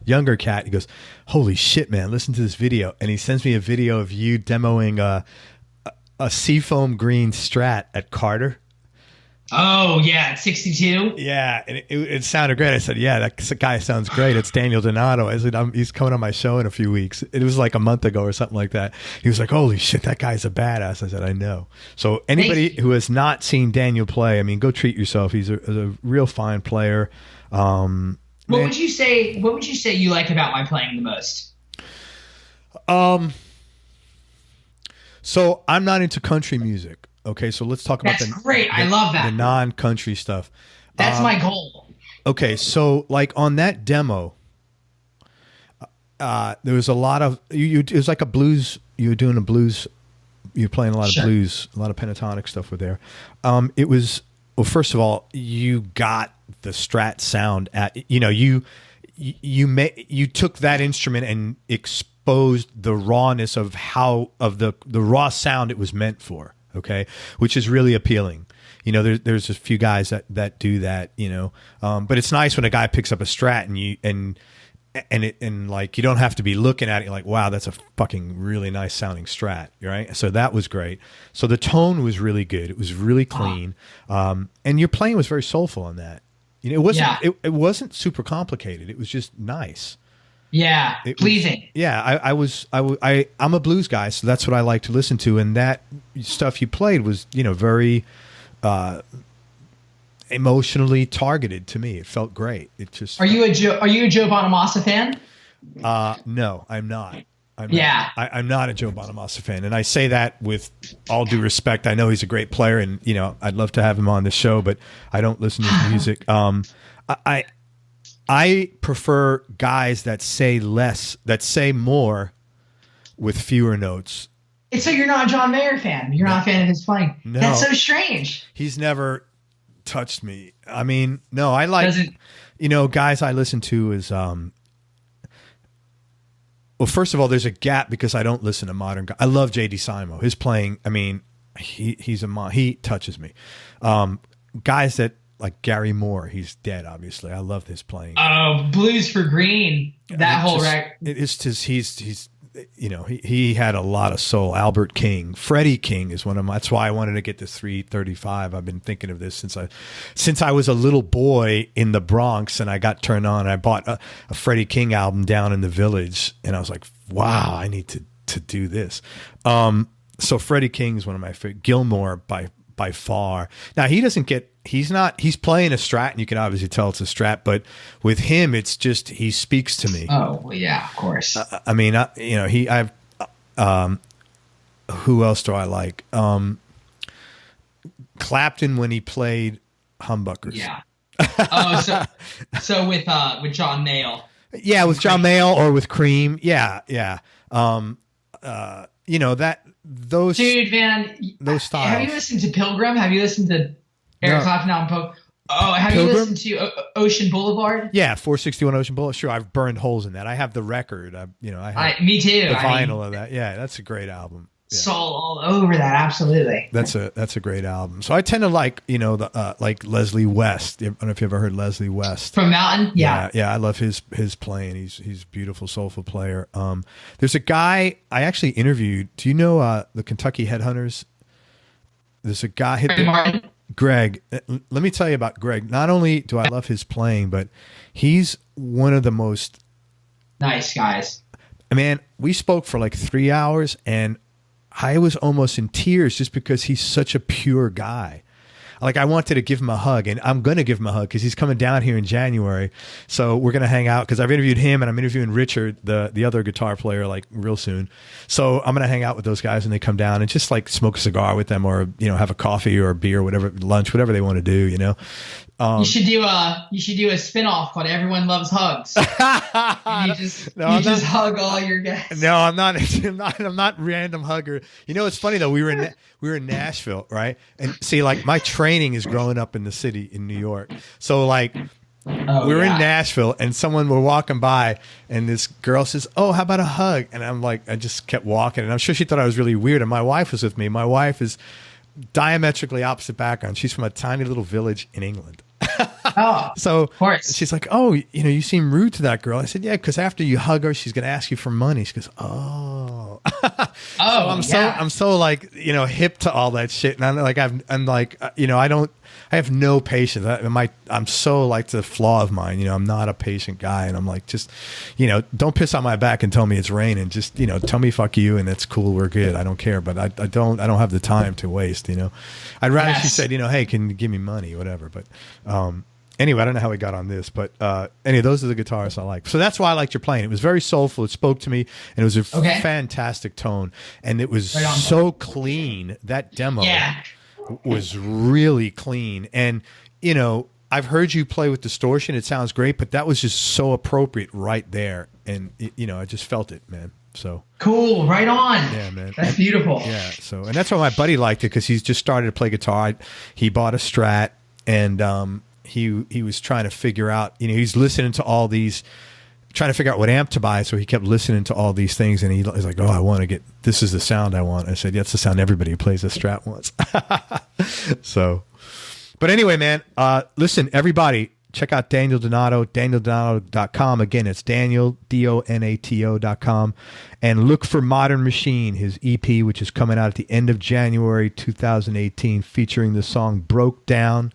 A: younger cat, he goes, holy shit, man, listen to this video. And he sends me a video of you demoing a Seafoam Green Strat at Carter.
B: Oh, yeah, at 62?
A: Yeah, and it sounded great. I said, yeah, that guy sounds great. It's Daniel Donato. I said, he's coming on my show in a few weeks. It was like a month ago or something like that. He was like, holy shit, that guy's a badass. I said, I know. So anybody who has not seen Daniel play, I mean, go treat yourself. He's a real fine player.
B: What would you say you like about my playing the most?
A: So I'm not into country music. Okay, so let's talk about
B: great. I love that.
A: The non-country stuff.
B: That's my goal.
A: Okay, so like on that demo, there was a lot of it was like a blues. You were doing a blues. You were playing a lot of blues, a lot of pentatonic stuff were there. It was first of all, you got the Strat sound you took that instrument and exposed the rawness of the raw sound it was meant for. Okay, which is really appealing. There's a few guys that do that. But it's nice when a guy picks up a Strat and like you don't have to be looking at it like, wow, that's a fucking really nice sounding Strat, right? So that was great. So the tone was really good. It was really clean, and your playing was very soulful on that. You know, it wasn't super complicated. It was just nice.
B: Yeah, pleasing.
A: I'm a blues guy, so that's what I like to listen to. And that stuff you played was, you know, very emotionally targeted to me. It felt great. It just. Are you a
B: Joe Bonamassa fan?
A: No, I'm not. I'm not a Joe Bonamassa fan, and I say that with all due respect. I know he's a great player, and you know I'd love to have him on the show, but I don't listen to his music. I prefer guys that say less, that say more, with fewer notes.
B: And so you're not a John Mayer fan. You're not a fan of his playing. No, that's so strange.
A: He's never touched me. I mean, no, I like. You know, guys I listen to is. Well, first of all, there's a gap because I don't listen to modern guys. I love J.D. Simo. His playing, I mean, he touches me. Guys that like Gary Moore, he's dead. Obviously, I love his playing.
B: Oh, Blues for Green, that whole record.
A: It's just he's you know he had a lot of soul. Albert King, Freddie King is one of my. That's why I wanted to get to 335. I've been thinking of this since I was a little boy in the Bronx, and I got turned on. I bought a Freddie King album down in the Village, and I was like, wow, I need to do this. So Freddie King is one of my favorite. Gilmore by far. Now he's playing a Strat, and you can obviously tell it's a Strat, but with him, it's just, he speaks to me.
B: Oh, well, yeah, of course.
A: I mean, who else do I like? Clapton when he played Humbuckers.
B: Yeah. So with John Mayall.
A: Yeah, with John Mayall or with Cream. Yeah. You know, those styles.
B: Have you listened to Pilgrim? Have you listened to Eric Clapton album Poe? Oh, have Pilgrim? You listened to Ocean Boulevard?
A: Yeah, 461 Ocean Boulevard. Sure, I've burned holes in that. I have the record.
B: Me too.
A: The vinyl of that. Yeah, that's a great album. Yeah.
B: Soul all over that, absolutely.
A: That's a great album. So I tend to like, you know, like Leslie West. I don't know if you ever heard Leslie West
B: from Mountain. Yeah,
A: I love his playing. He's a beautiful, soulful player. There's a guy I actually interviewed. Do you know the Kentucky Headhunters? There's a guy. Greg. Let me tell you about Greg. Not only do I love his playing, but he's one of the most
B: nice guys.
A: Man, we spoke for like 3 hours, and I was almost in tears just because he's such a pure guy. Like, I wanted to give him a hug, and I'm going to give him a hug because he's coming down here in January. So we're going to hang out because I've interviewed him, and I'm interviewing Richard, the other guitar player, like real soon. So I'm going to hang out with those guys when they come down and just like smoke a cigar with them, or, you know, have a coffee or a beer, whatever, lunch, whatever they want to do, you know.
B: You should do a spin-off called Everyone Loves Hugs. You just hug all your guests.
A: No, I'm not random hugger. You know, it's funny though. We were in Nashville, right? And see, like, my training is growing up in the city in New York. So like, we were in Nashville, and someone were walking by, and this girl says, "Oh, how about a hug?" And I'm like, I just kept walking, and I'm sure she thought I was really weird. And my wife was with me. My wife is diametrically opposite background. She's from a tiny little village in England.
B: Oh,
A: so
B: of course.
A: She's like, "Oh, you know, you seem rude to that girl." I said, "Yeah, because after you hug her, she's going to ask you for money." She goes, "Oh." I'm so like, you know, hip to all that shit, and I'm like, you know, I have no patience. I'm so like the flaw of mine. You know, I'm not a patient guy, and I'm like, just, you know, don't piss on my back and tell me it's raining. Just, you know, tell me fuck you, and it's cool. We're good. I don't care, but I don't have the time to waste. You know, I'd rather she said, you know, "Hey, can you give me money?" Whatever. But anyway, I don't know how we got on this, but anyway, those are the guitarists I like. So that's why I liked your playing. It was very soulful. It spoke to me, and it was a fantastic tone, and it was so clean. That demo was really clean, and you know, I've heard you play with distortion. It sounds great, but that was just so appropriate right there, and you know, I just felt it, man. So
B: cool, right on.
A: Yeah, man,
B: that's beautiful.
A: Yeah, so, and that's why my buddy liked it, because he's just started to play guitar. He bought a Strat, and he was trying to figure out, you know, he's listening to all these, trying to figure out what amp to buy. So he kept listening to all these things, and he's like, "Oh, I want to get, this is the sound I want." I said, "Yeah, that's the sound everybody who plays a Strat wants." So, but anyway, man, listen, everybody, check out Daniel Donato, danieldonato.com. Again, it's Daniel, DONATO.com. And look for Modern Machine, his EP, which is coming out at the end of January 2018, featuring the song Broke Down.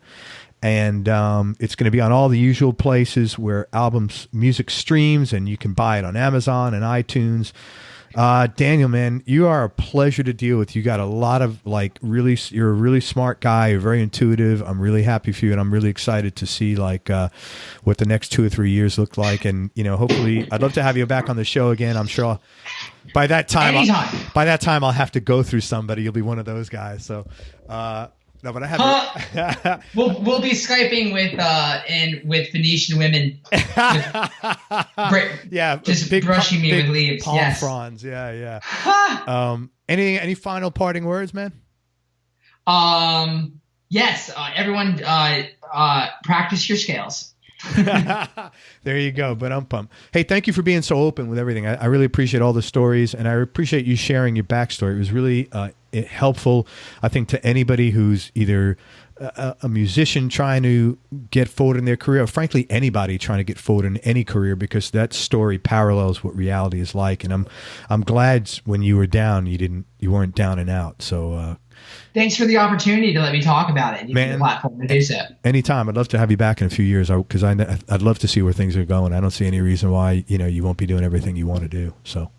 A: And it's going to be on all the usual places where music streams, and you can buy it on Amazon and iTunes. Daniel, man, you are a pleasure to deal with. You got a lot of you're a really smart guy. You're very intuitive. I'm really happy for you, and I'm really excited to see what the next 2 or 3 years look like. And hopefully, I'd love to have you back on the show again. I'm sure by that time, I'll have to go through somebody. You'll be one of those guys. So. No, but I have.
B: We'll be Skyping with Phoenician women. Just brushing me with leaves.
A: Palm fronds. Yeah. Any final parting words, man?
B: Yes. Everyone, practice your scales.
A: There you go. But I'm pumped. Hey, thank you for being so open with everything. I really appreciate all the stories, and I appreciate you sharing your backstory. It was really helpful, I think, to anybody who's either a musician trying to get forward in their career, or frankly, anybody trying to get forward in any career, because that story parallels what reality is like. And I'm glad when you were down, you weren't down and out. So.
B: Thanks for the opportunity to let me talk about it. You have the platform to do so. Anytime.
A: I'd love to have you back in a few years, because I'd love to see where things are going. I don't see any reason why you won't be doing everything you want to do. So.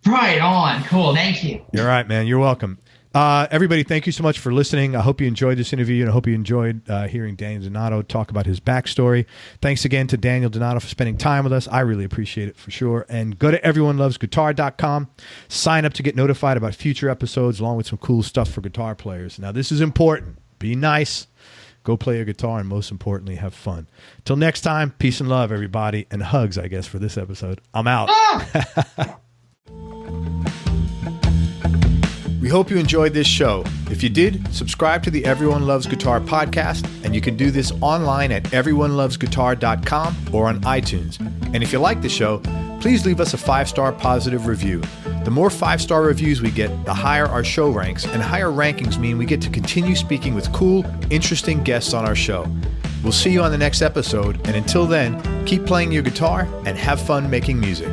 B: Right on. Cool. Thank you.
A: You're all right, man. You're welcome. Everybody, thank you so much for listening. I hope you enjoyed this interview, and I hope you enjoyed hearing Daniel Donato talk about his backstory. Thanks again to Daniel Donato for spending time with us. I really appreciate it for sure. And go to everyonelovesguitar.com. Sign up to get notified about future episodes, along with some cool stuff for guitar players. Now, this is important. Be nice. Go play your guitar, and most importantly, have fun. Till next time, peace and love, everybody, and hugs, I guess, for this episode. I'm out. We hope you enjoyed this show. If you did, subscribe to the Everyone Loves Guitar podcast, and you can do this online at everyonelovesguitar.com or on iTunes. And if you like the show, please leave us a 5-star positive review. The more 5-star reviews we get, the higher our show ranks, and higher rankings mean we get to continue speaking with cool, interesting guests on our show. We'll see you on the next episode, and until then, keep playing your guitar and have fun making music.